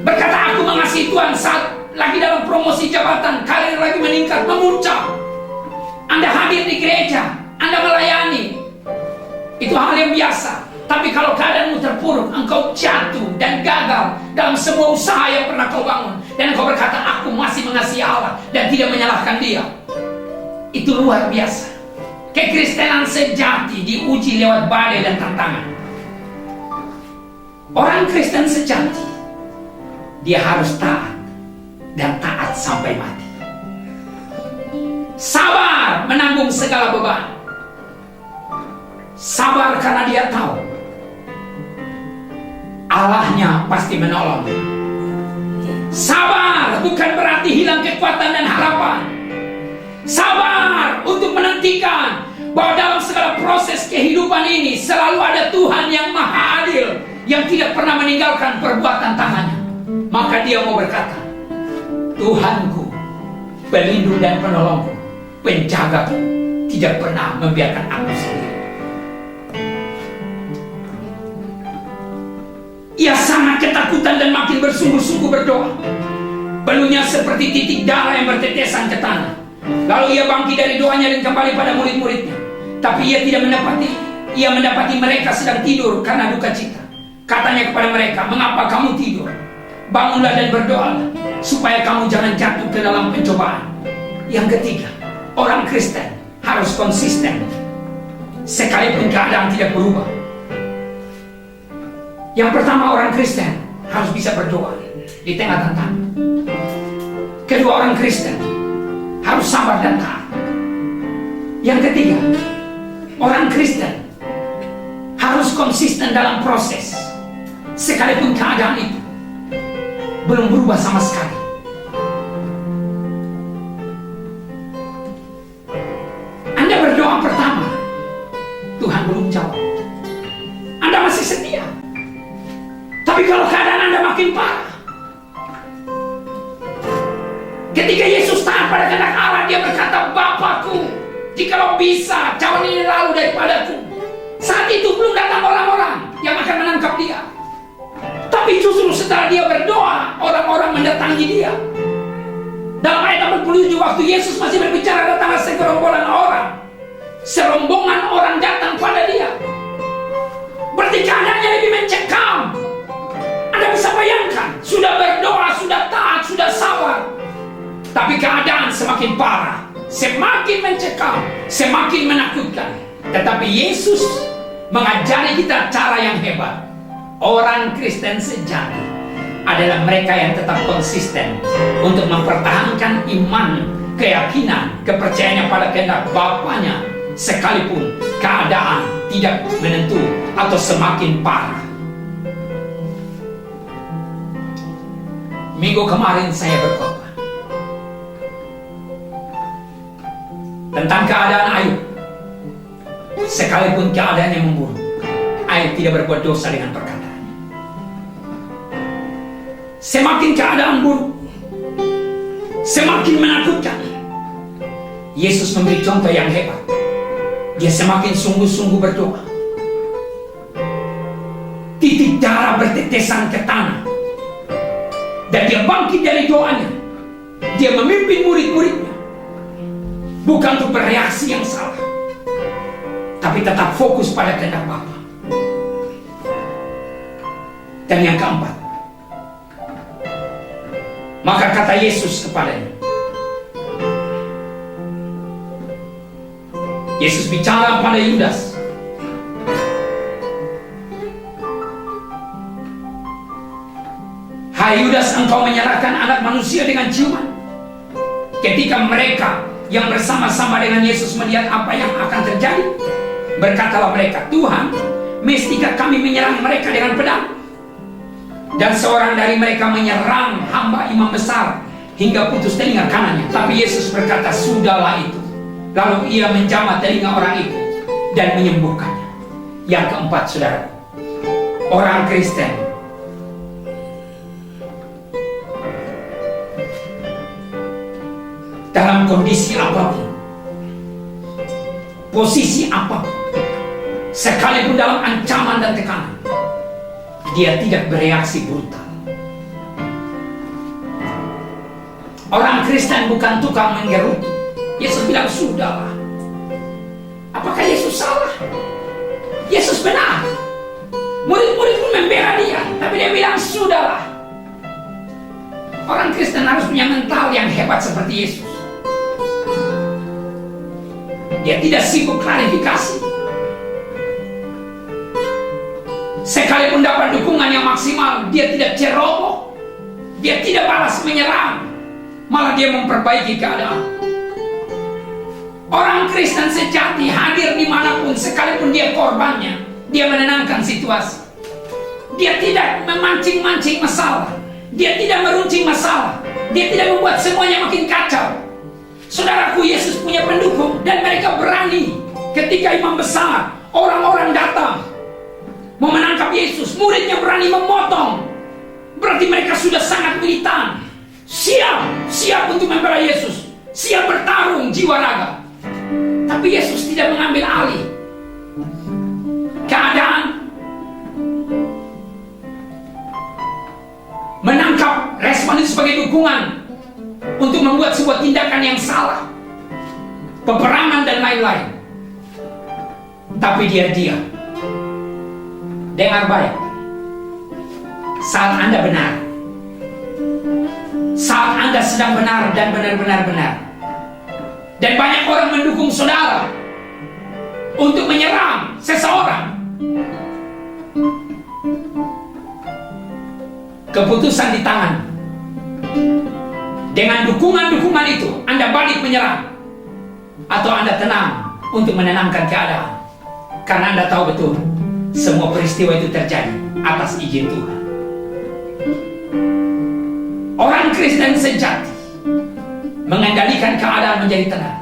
Berkata, aku mengasihi Tuhan saat lagi dalam promosi jabatan, karir lagi meningkat, memuncak. Anda hadir di gereja, Anda melayani, itu hal yang biasa. Tapi kalau keadaanmu terpuruk, engkau jatuh dan gagal dalam semua usaha yang pernah kau bangun, dan engkau berkata, aku masih mengasihi Allah dan tidak menyalahkan Dia, itu luar biasa. Kekristenan sejati diuji lewat badai dan tantangan. Orang Kristen sejati, dia harus taat, dan taat sampai mati. Sabar menanggung segala beban. Sabar karena dia tahu Allahnya pasti menolong. Sabar bukan berarti hilang kekuatan dan harapan. Sabar untuk menantikan bahwa dalam segala proses kehidupan ini selalu ada Tuhan yang maha adil, yang tidak pernah meninggalkan perbuatan tangannya. Maka dia mau berkata, Tuhanku, pelindung dan penolongku, penjagaku, tidak pernah membiarkan aku sendiri. Ia sangat ketakutan dan makin bersungguh-sungguh berdoa. Belunya seperti titik darah yang bertetesan ke tanah. Lalu ia bangkit dari doanya dan kembali pada murid-muridnya. Tapi ia tidak mendapati mereka sedang tidur karena duka cita. Katanya kepada mereka, mengapa kamu tidur? Bangunlah dan berdoalah, supaya kamu jangan jatuh ke dalam pencobaan. Yang ketiga, orang Kristen harus konsisten sekalipun keadaan tidak berubah. Yang pertama, orang Kristen harus bisa berdoa di tengah tantangan. Kedua, orang Kristen harus sabar dan taat. Yang ketiga, orang Kristen harus konsisten dalam proses sekalipun keadaan itu belum berubah sama sekali. Anda berdoa pertama, Tuhan belum jawab, Anda masih setia. Tapi kalau keadaan Anda makin parah, ketika Yesus taat pada kehendak Allah, dia berkata, Bapakku, jikalau bisa, cawan ini lalu daripadaku. Saat itu belum datang orang-orang yang akan menangkap dia. Tapi justru setelah dia berdoa, orang-orang mendatangi dia. Dalam ayat 87, waktu Yesus masih berbicara, datanglah segerombolan orang. Serombongan orang datang pada dia. Berarti keadaannya lebih mencekam. Anda bisa bayangkan, sudah berdoa, sudah taat, sudah sabar, tapi keadaan semakin parah, semakin mencekam, semakin menakutkan. Tetapi Yesus mengajari kita cara yang hebat. Orang Kristen sejati adalah mereka yang tetap konsisten untuk mempertahankan iman, keyakinan, kepercayaannya pada kehendak Bapaknya, sekalipun keadaan tidak menentu atau semakin parah. Minggu kemarin saya berkhotbah tentang keadaan Ayub. Sekalipun keadaannya memburuk, Ayub tidak berbuat dosa dengan perkataannya. Semakin keadaan buruk, semakin menakutkan, Yesus memberi contoh yang hebat. Dia semakin sungguh-sungguh berdoa. Titik darah bertetesan ke tanah, dan dia bangkit dari doanya. Dia memimpin murid-muridnya, bukan untuk bereaksi yang salah, tapi tetap fokus pada kehendak Bapa. Dan yang keempat, maka kata Yesus kepadanya, Yesus bicara pada Yudas, Hai Yudas, engkau menyerahkan anak manusia dengan ciuman. Ketika mereka yang bersama-sama dengan Yesus melihat apa yang akan terjadi, berkatalah mereka, Tuhan, mestikah kami menyerang mereka dengan pedang? Dan seorang dari mereka menyerang hamba imam besar hingga putus telinga kanannya. Tapi Yesus berkata, sudahlah itu. Lalu ia menjamah telinga orang itu dan menyembuhkannya. Yang keempat, saudara, orang Kristen dalam kondisi apapun, posisi apapun, sekalipun dalam ancaman dan tekanan, dia tidak bereaksi brutal. Orang Kristen bukan tukang menggerutu. Yesus bilang, sudahlah. Apakah Yesus salah? Yesus benar. Murid-murid pun membela dia, tapi dia bilang, sudahlah. Orang Kristen harus punya mental yang hebat seperti Yesus. Dia tidak sibuk klarifikasi. Sekalipun dapat dukungan yang maksimal, dia tidak ceroboh. Dia tidak balas menyerang, malah dia memperbaiki keadaan. Orang Kristen sejati hadir dimanapun, sekalipun dia korbannya, dia menenangkan situasi. Dia tidak memancing-mancing masalah. Dia tidak meruncing masalah. Dia tidak membuat semuanya makin kacau. Saudaraku, Yesus punya pendukung dan mereka berani. Ketika imam besar, orang-orang datang mau menangkap Yesus, muridnya berani memotong. Berarti mereka sudah sangat militan. Siap untuk membela Yesus. Siap bertarung jiwa raga. Tapi Yesus tidak mengambil alih keadaan, menangkap respon itu sebagai dukungan untuk membuat sebuah tindakan yang salah, peperangan dan lain-lain. Tapi dia diam. Dengar baik, saat Anda benar, saat Anda sedang benar dan benar-benar benar, dan banyak orang mendukung saudara untuk menyerang seseorang, keputusan di tangan. Dengan dukungan-dukungan itu, Anda balik menyerang, atau Anda tenang untuk menenangkan keadaan, karena Anda tahu betul semua peristiwa itu terjadi atas izin Tuhan. Orang Kristen sejati mengendalikan keadaan menjadi tenang.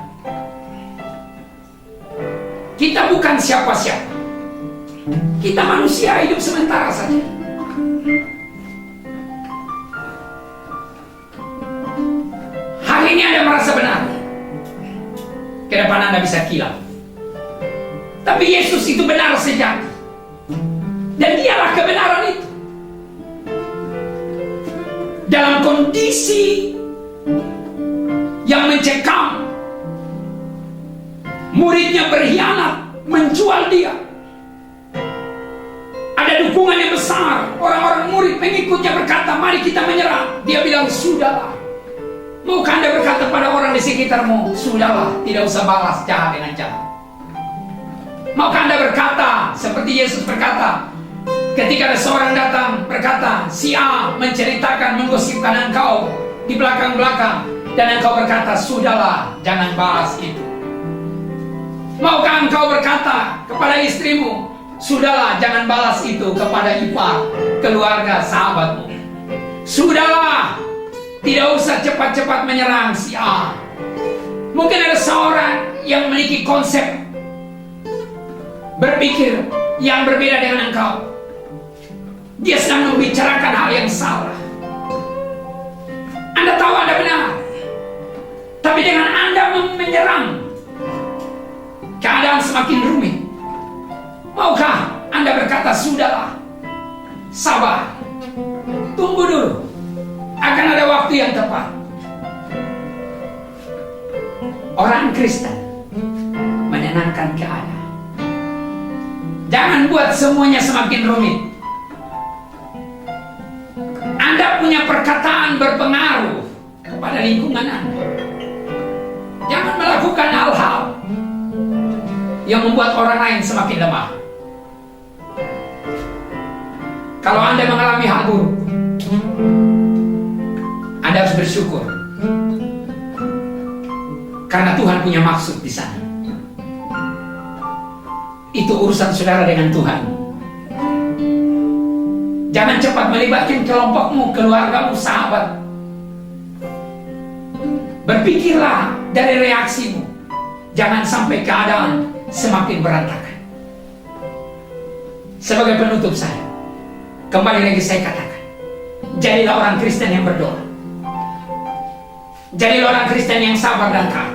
Kita bukan siapa-siapa. Kita manusia hidup sementara saja. Hari ini Anda merasa benar, ke depan Anda bisa kilap. Tapi Yesus itu benar sejati, dan dialah kebenaran itu. Dalam kondisi yang mencekam, muridnya berkhianat, menjual dia. Ada dukungan yang besar, orang-orang murid mengikutnya berkata, mari kita menyerang. Dia bilang, sudahlah. Maukah Anda berkata pada orang di sekitarmu, sudahlah, tidak usah balas jahat dengan jahat? Maukah Anda berkata seperti Yesus berkata, ketika ada seorang datang berkata, si A menceritakan, menggosipkan engkau di belakang-belakang, dan engkau berkata, sudahlah, jangan balas itu. Maukah engkau berkata kepada istrimu, sudahlah, jangan balas itu kepada ipar, keluarga, sahabatmu? Sudahlah, tidak usah cepat-cepat menyerang si A. Mungkin ada seorang yang memiliki konsep berpikir yang berbeda dengan engkau. Dia sedang membicarakan hal yang salah. Anda tahu Anda benar, tapi dengan Anda menyerang, keadaan semakin rumit. Maukah Anda berkata, sudahlah, sabar, tunggu dulu, akan ada waktu yang tepat? Orang Kristen menenangkan keadaan. Jangan buat semuanya semakin rumit. Anda punya perkataan berpengaruh kepada lingkungan Anda. Jangan melakukan hal-hal yang membuat orang lain semakin lemah. Kalau Anda mengalami hal buruk, Anda harus bersyukur. Karena Tuhan punya maksud di sana. Itu urusan saudara dengan Tuhan. Jangan cepat melibatkan kelompokmu, keluargamu, sahabat. Berpikirlah dari reaksimu. Jangan sampai keadaan semakin berantakan. Sebagai penutup saya, kembali lagi saya katakan, jadilah orang Kristen yang berdoa. Jadilah orang Kristen yang sabar dan taat.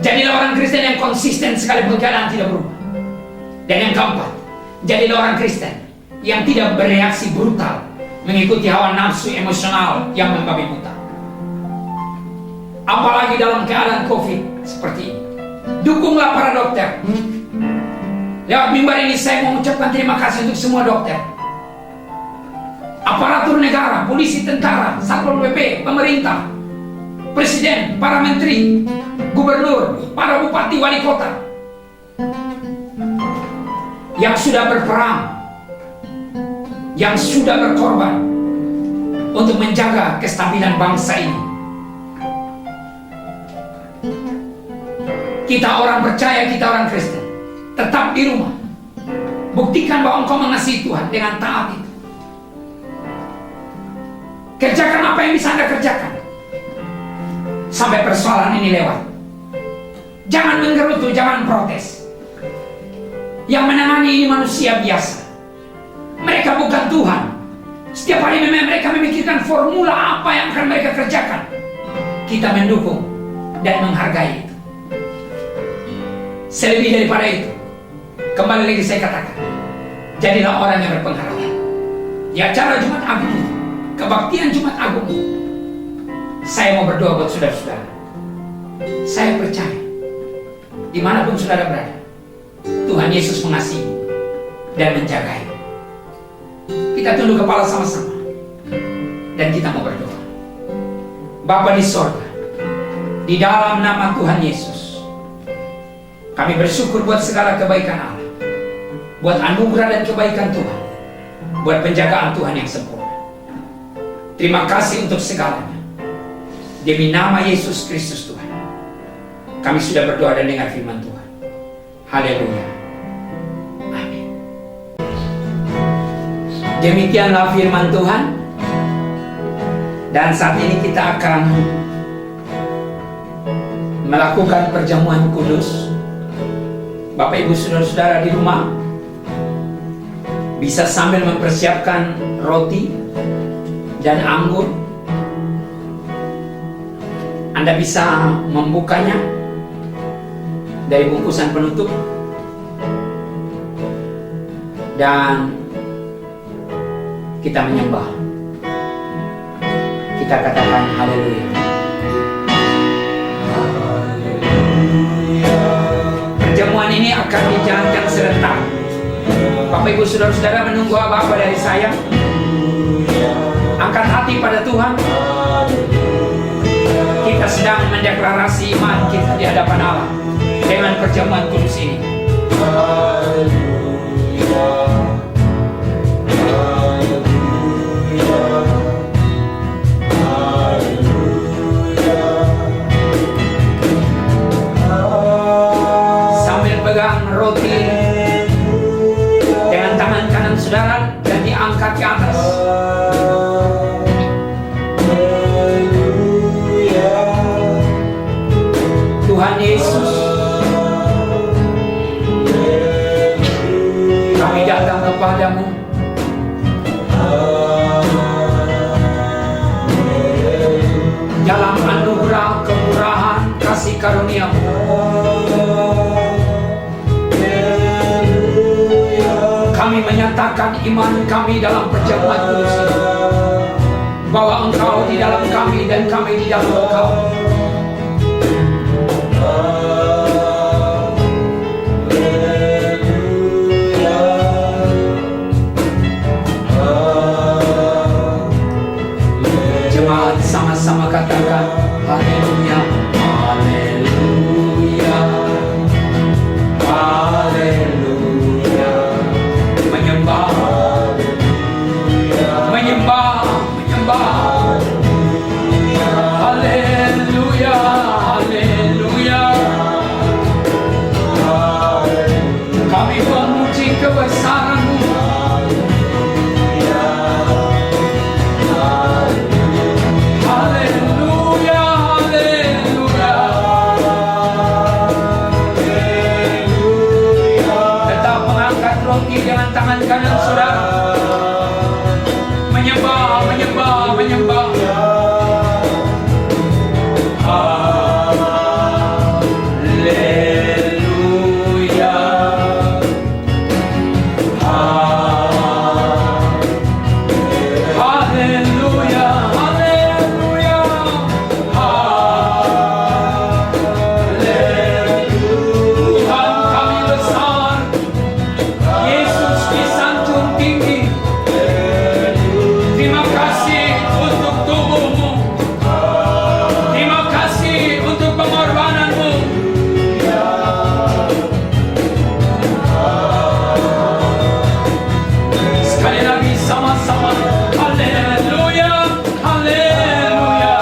Jadilah orang Kristen yang konsisten sekalipun keadaan tidak berubah. Dan yang keempat, jadilah orang Kristen yang tidak bereaksi brutal mengikuti hawa nafsu emosional yang membabi buta. Apalagi dalam keadaan COVID seperti ini. Dukunglah para dokter. Lewat mimbar ini saya mau mengucapkan terima kasih untuk semua dokter, aparatur negara, polisi, tentara, satpol PP, pemerintah, presiden, para menteri, gubernur, para bupati, wali kota yang sudah berperang, yang sudah berkorban untuk menjaga kestabilan bangsa ini. Kita orang percaya, kita orang Kristen, tetap di rumah. Buktikan bahwa engkau mengasihi Tuhan dengan taat itu. Kerjakan apa yang bisa Anda kerjakan sampai persoalan ini lewat. Jangan menggerutu, jangan protes. Yang menangani ini manusia biasa. Mereka bukan Tuhan. Setiap hari mereka memikirkan formula apa yang akan mereka kerjakan. Kita mendukung dan menghargai itu. Selebih daripada itu, kembali lagi saya katakan, jadilah orang yang berpengharapan. Di acara Jumat Agung itu, kebaktian Jumat Agung itu, saya mau berdoa buat saudara-saudara. Saya percaya, dimanapun saudara berada, Tuhan Yesus mengasihi dan menjagai. Kita tunduk kepala sama-sama dan kita mau berdoa. Bapa di sorga, di dalam nama Tuhan Yesus, kami bersyukur buat segala kebaikan Allah, buat anugerah dan kebaikan Tuhan, buat penjagaan Tuhan yang sempurna. Terima kasih untuk segalanya. Demi nama Yesus Kristus Tuhan, kami sudah berdoa dan dengar firman Tuhan. Haleluya. Amin. Demikianlah firman Tuhan. Dan saat ini kita akan melakukan perjamuan kudus. Bapak Ibu saudara-saudara di rumah bisa sambil mempersiapkan roti dan anggur. Anda bisa membukanya dari bungkusan penutup dan kita menyembah. Kita katakan haleluya. Perjamuan ini akan dijalankan serentak. Bapak Ibu saudara-saudara menunggu apa-apa dari saya. Angkat hati pada Tuhan. Kita sedang mendeklarasi iman kita di hadapan Allah dengan perjamuan kudus ini. Pegang roti dengan tangan kanan saudara dan diangkat ke atas. Tuhan Yesus, kami datang kepadamu. Dalam anugerah, kemurahan, kasih karunia-Mu. Kami menyatakan iman kami dalam perjamuan kudus ini, bahwa Engkau di dalam kami dan kami di dalam Engkau. Jemaat sama-sama katakan haleluya, haleluya, haleluya. Menyembah, menyembah, menyembah. saudara. Menyembah, menyembah, menyembah. Haleluya. Haleluya. Haleluya. Tuhan kami besar, Yesus di sanjung tinggi. Terima kasih untuk tubuh-Mu. Terima kasih untuk pengorbanan-Mu. Sekali lagi sama-sama. Haleluya, haleluya.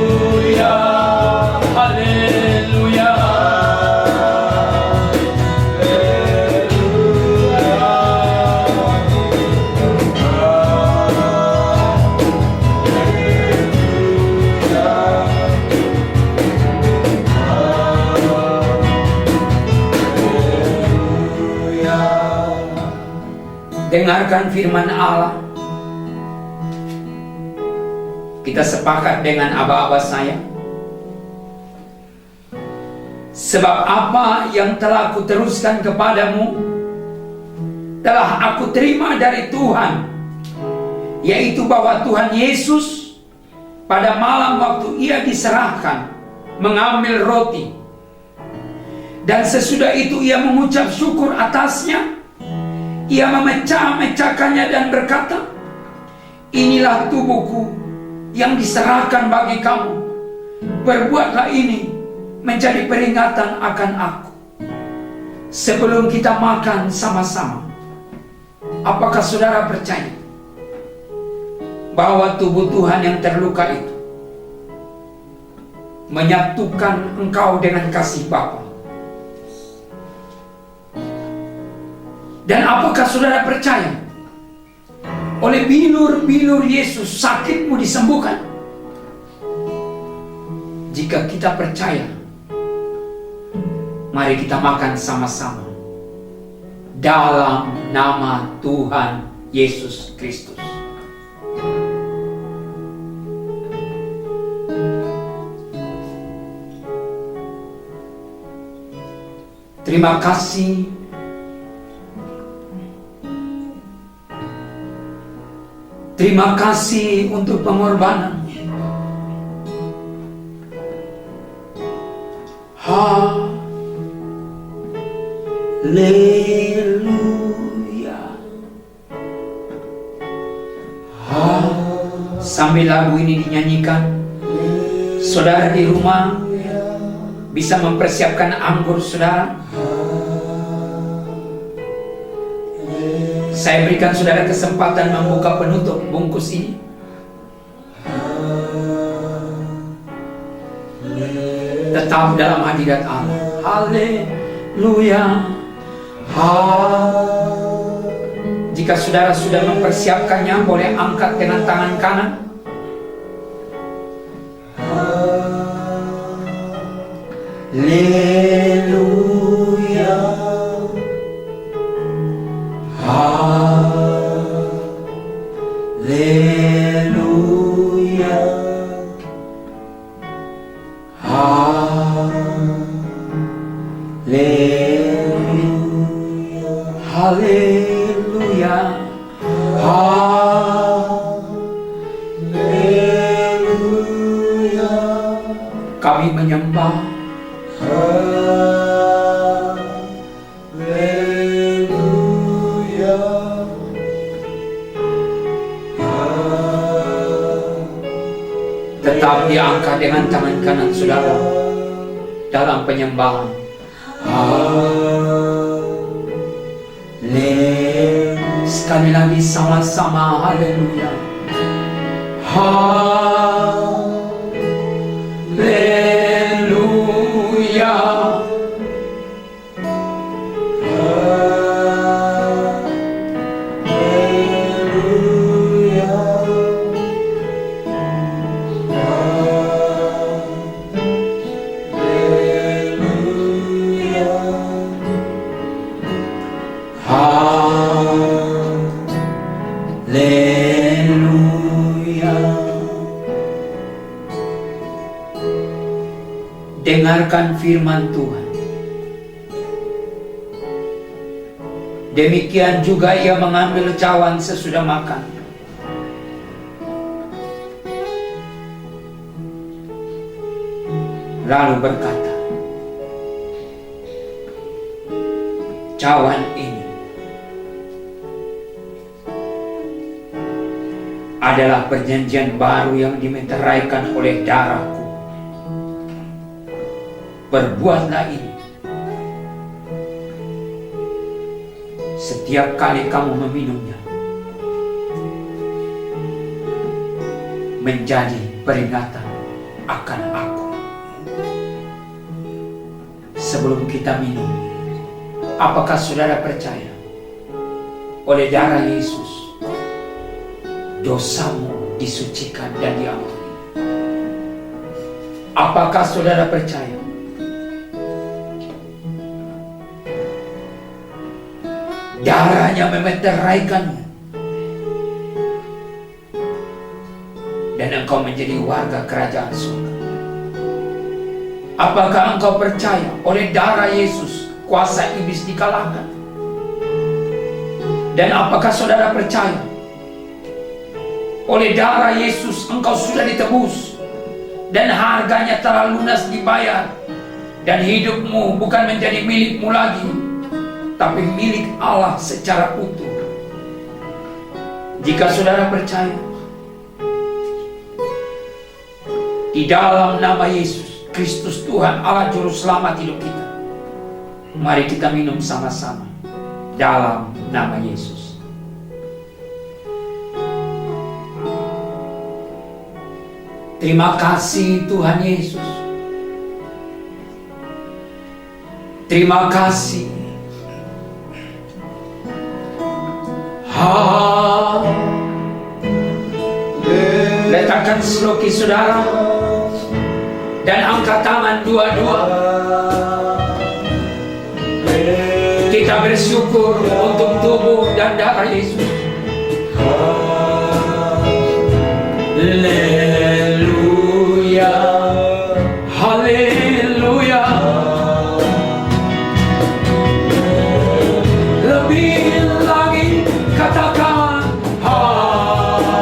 Haleluya, haleluya. Dengarkan firman Allah. Kita sepakat dengan aba-aba saya. Sebab apa yang telah aku teruskan kepadamu telah aku terima dari Tuhan, yaitu bahwa Tuhan Yesus pada malam waktu ia diserahkan mengambil roti, dan sesudah itu ia mengucap syukur atasnya. Ia memecah-mecahkannya dan berkata, inilah tubuhku yang diserahkan bagi kamu. Perbuatlah ini menjadi peringatan akan aku. Sebelum kita makan sama-sama, apakah saudara percaya bahwa tubuh Tuhan yang terluka itu menyatukan engkau dengan kasih Bapa? Dan apakah saudara percaya oleh bilur-bilur Yesus sakitmu disembuhkan? Jika kita percaya, mari kita makan sama-sama dalam nama Tuhan Yesus Kristus. Terima kasih Terima kasih untuk pengorbanan. Haleluya. Sambil lagu ini dinyanyikan, saudara di rumah bisa mempersiapkan anggur saudara. Saya berikan saudara kesempatan membuka penutup bungkus ini. Tetap dalam hadirat Allah. Haleluya. Jika saudara sudah mempersiapkannya, boleh angkat dengan tangan kanan. Haleluya. Haleluya. Haleluya. Haleluya. Haleluya. Kami menyembah. Tetap diangkat dengan tangan kanan saudara dalam penyembahan. Sekali lagi sama-sama. Haleluya. Haleluya. Haleluya. Dengarkan firman Tuhan. Demikian juga ia mengambil cawan sesudah makan. Lalu berkata, cawan ini adalah perjanjian baru yang dimeteraikan oleh darahku. Perbuatlah ini setiap kali kamu meminumnya, menjadi peringatan akan aku. Sebelum kita minum, apakah saudara percaya oleh darah Yesus dosamu disucikan dan diampuni? Apakah saudara percaya darahnya memeteraikanmu dan engkau menjadi warga kerajaan surga? Apakah engkau percaya oleh darah Yesus kuasa iblis dikalahkan? Dan apakah saudara percaya oleh darah Yesus engkau sudah ditebus dan harganya telah lunas dibayar, dan hidupmu bukan menjadi milikmu lagi, tapi milik Allah secara utuh? Jika saudara percaya, di dalam nama Yesus Kristus Tuhan Allah Juru Selamat hidup kita, mari kita minum sama-sama dalam nama Yesus. Terima kasih Tuhan Yesus. Terima kasih. Letakkan seloki saudara dan angkat tangan dua-dua. Kita bersyukur untuk tubuh dan darah Yesus. Haleluya, haleluya. Lebih lagi katakan haleluya.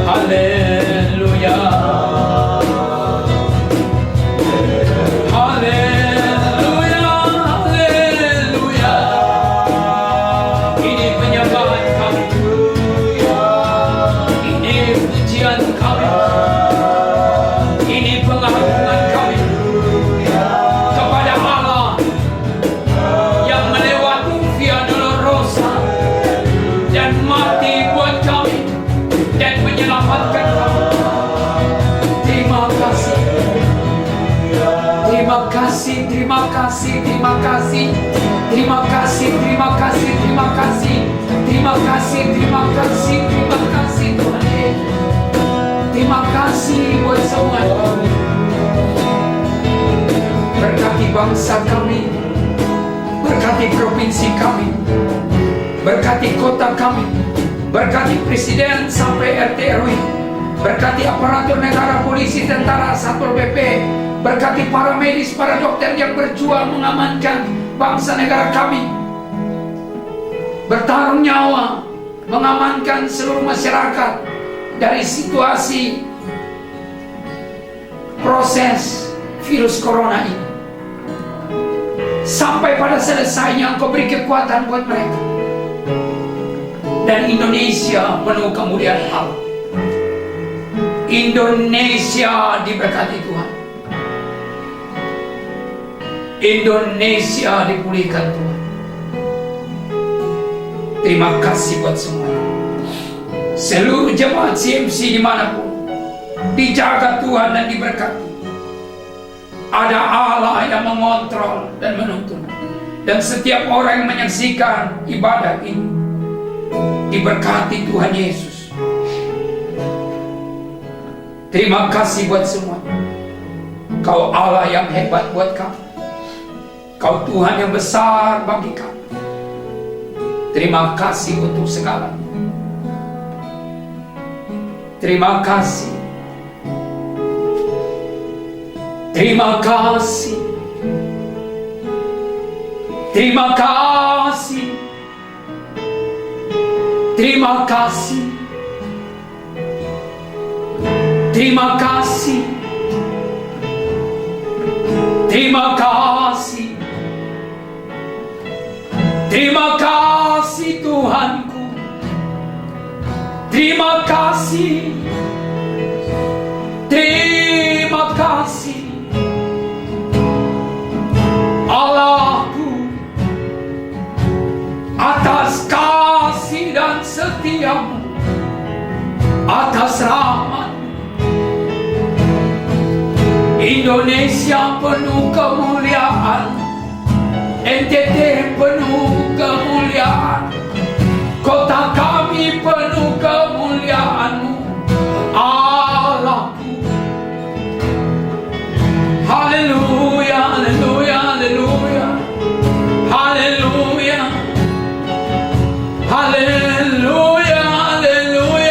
Haleluya. Haleluya, haleluya. Ini penyembahan kami, ini pujian kami, ini pengagungan kami kepada Allah yang melewati Via Dolorosa dan mati buat kami dan menyelamatkan kami. Terima kasih. Terima kasih, terima kasih, terima kasih. Terima kasih, terima kasih, terima kasih. Terima kasih, terima kasih, terima kasih Tuhan Yesus. Terima kasih buat semua. Berkati bangsa kami, berkati provinsi kami, berkati kota kami, berkati presiden sampai RT RW, berkati aparatur negara, polisi, tentara, satpol PP, berkati para medis, para dokter yang berjuang mengamankan bangsa negara kami, bertaruh nyawa mengamankan seluruh masyarakat dari situasi proses virus corona ini, sampai pada selesainya Engkau beri kekuatan buat mereka, dan Indonesia penuh kemuliaan Allah. Indonesia diberkati Tuhan. Indonesia dipulihkan Tuhan. Terima kasih buat semuanya. Seluruh jemaat CMC dimanapun, dijaga Tuhan dan diberkati. Ada Allah yang mengontrol dan menuntun, dan setiap orang yang menyaksikan ibadah ini diberkati Tuhan Yesus. Terima kasih buat semuanya. Kau Allah yang hebat buat kami. Kau Tuhan yang besar bagi kami. Terima kasih untuk segalanya. Terima kasih. Terima kasih. Terima kasih. Terima kasih. Terima kasih. Terima kasih. Terima kasih Tuhanku. Terima kasih. Terima kasih Allahku atas kasih dan setiamu, atas rahmat. Indonesia penuh kemuliaan, NTT penuh kemuliaan, kota kami penuh kemuliaan-Mu, Allahku. Haleluya, haleluya, haleluya, haleluya, haleluya, haleluya, haleluya,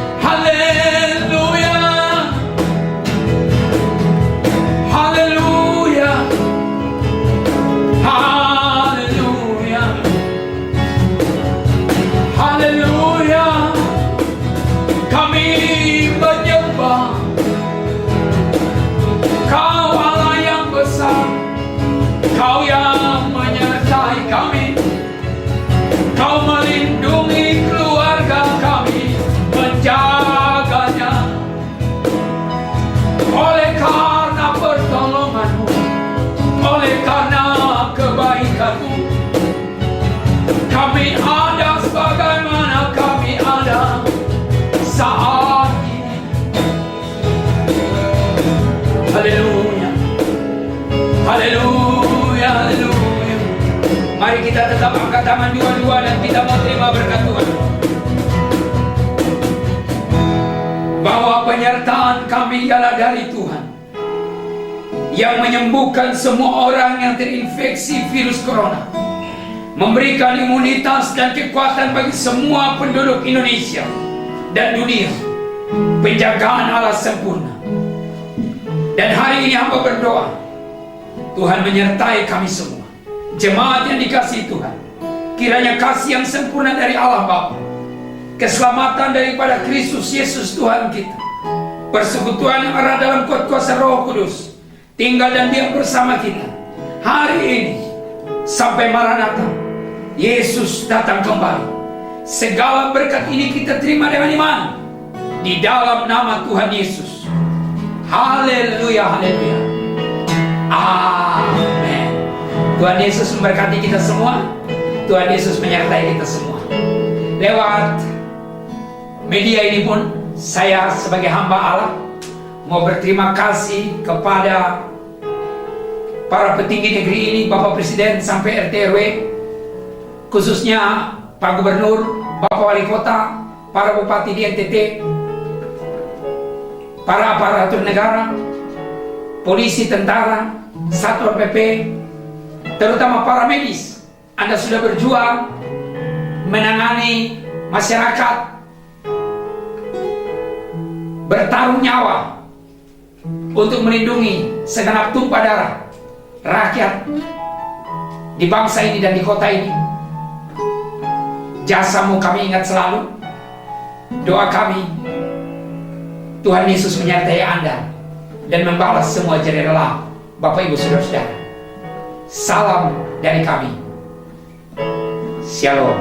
haleluya, haleluya, haleluya. Kami menyembah Kau Allah yang besar, Kau yang menyertai kami, Kau melindungi keluarga kami, menjaganya. Oleh karena pertolongan-Mu, oleh karena kebaikan-Mu, kami ada sebagaimana kami ada saat ini. Haleluya, haleluya, haleluya. Mari kita tetap angkat tangan dua-dua dan kita mau terima berkat Tuhan. Bahwa penyertaan kami ialah dari Tuhan yang menyembuhkan semua orang yang terinfeksi virus corona, memberikan imunitas dan kekuatan bagi semua penduduk Indonesia dan dunia. Penjagaan Allah sempurna. Dan hari ini hamba berdoa, Tuhan menyertai kami semua, jemaat yang dikasihi Tuhan. Kiranya kasih yang sempurna dari Allah Bapa, keselamatan daripada Kristus Yesus Tuhan kita, persekutuan yang erat dalam kuasa Roh Kudus, tinggal dan diam bersama kita hari ini sampai Maranatha, Yesus datang kembali. Segala berkat ini kita terima dengan iman di dalam nama Tuhan Yesus. Haleluya, haleluya, amin. Tuhan Yesus memberkati kita semua. Tuhan Yesus menyertai kita semua. Lewat media ini pun saya sebagai hamba Allah mau berterima kasih kepada para petinggi negeri ini, Bapak Presiden sampai RT RW, khususnya Pak Gubernur, Bapak Wali Kota, para bupati di NTT, para aparatur negara, polisi, tentara, Satpol PP, terutama para medis. Anda sudah berjuang menangani masyarakat, bertaruh nyawa untuk melindungi segenap tumpah darah rakyat di bangsa ini dan di kota ini. Jasamu kami ingat selalu. Doa kami, Tuhan Yesus menyertai Anda dan membalas semua jerih lelah Bapak Ibu Saudara-saudara. Salam dari kami. Shalom.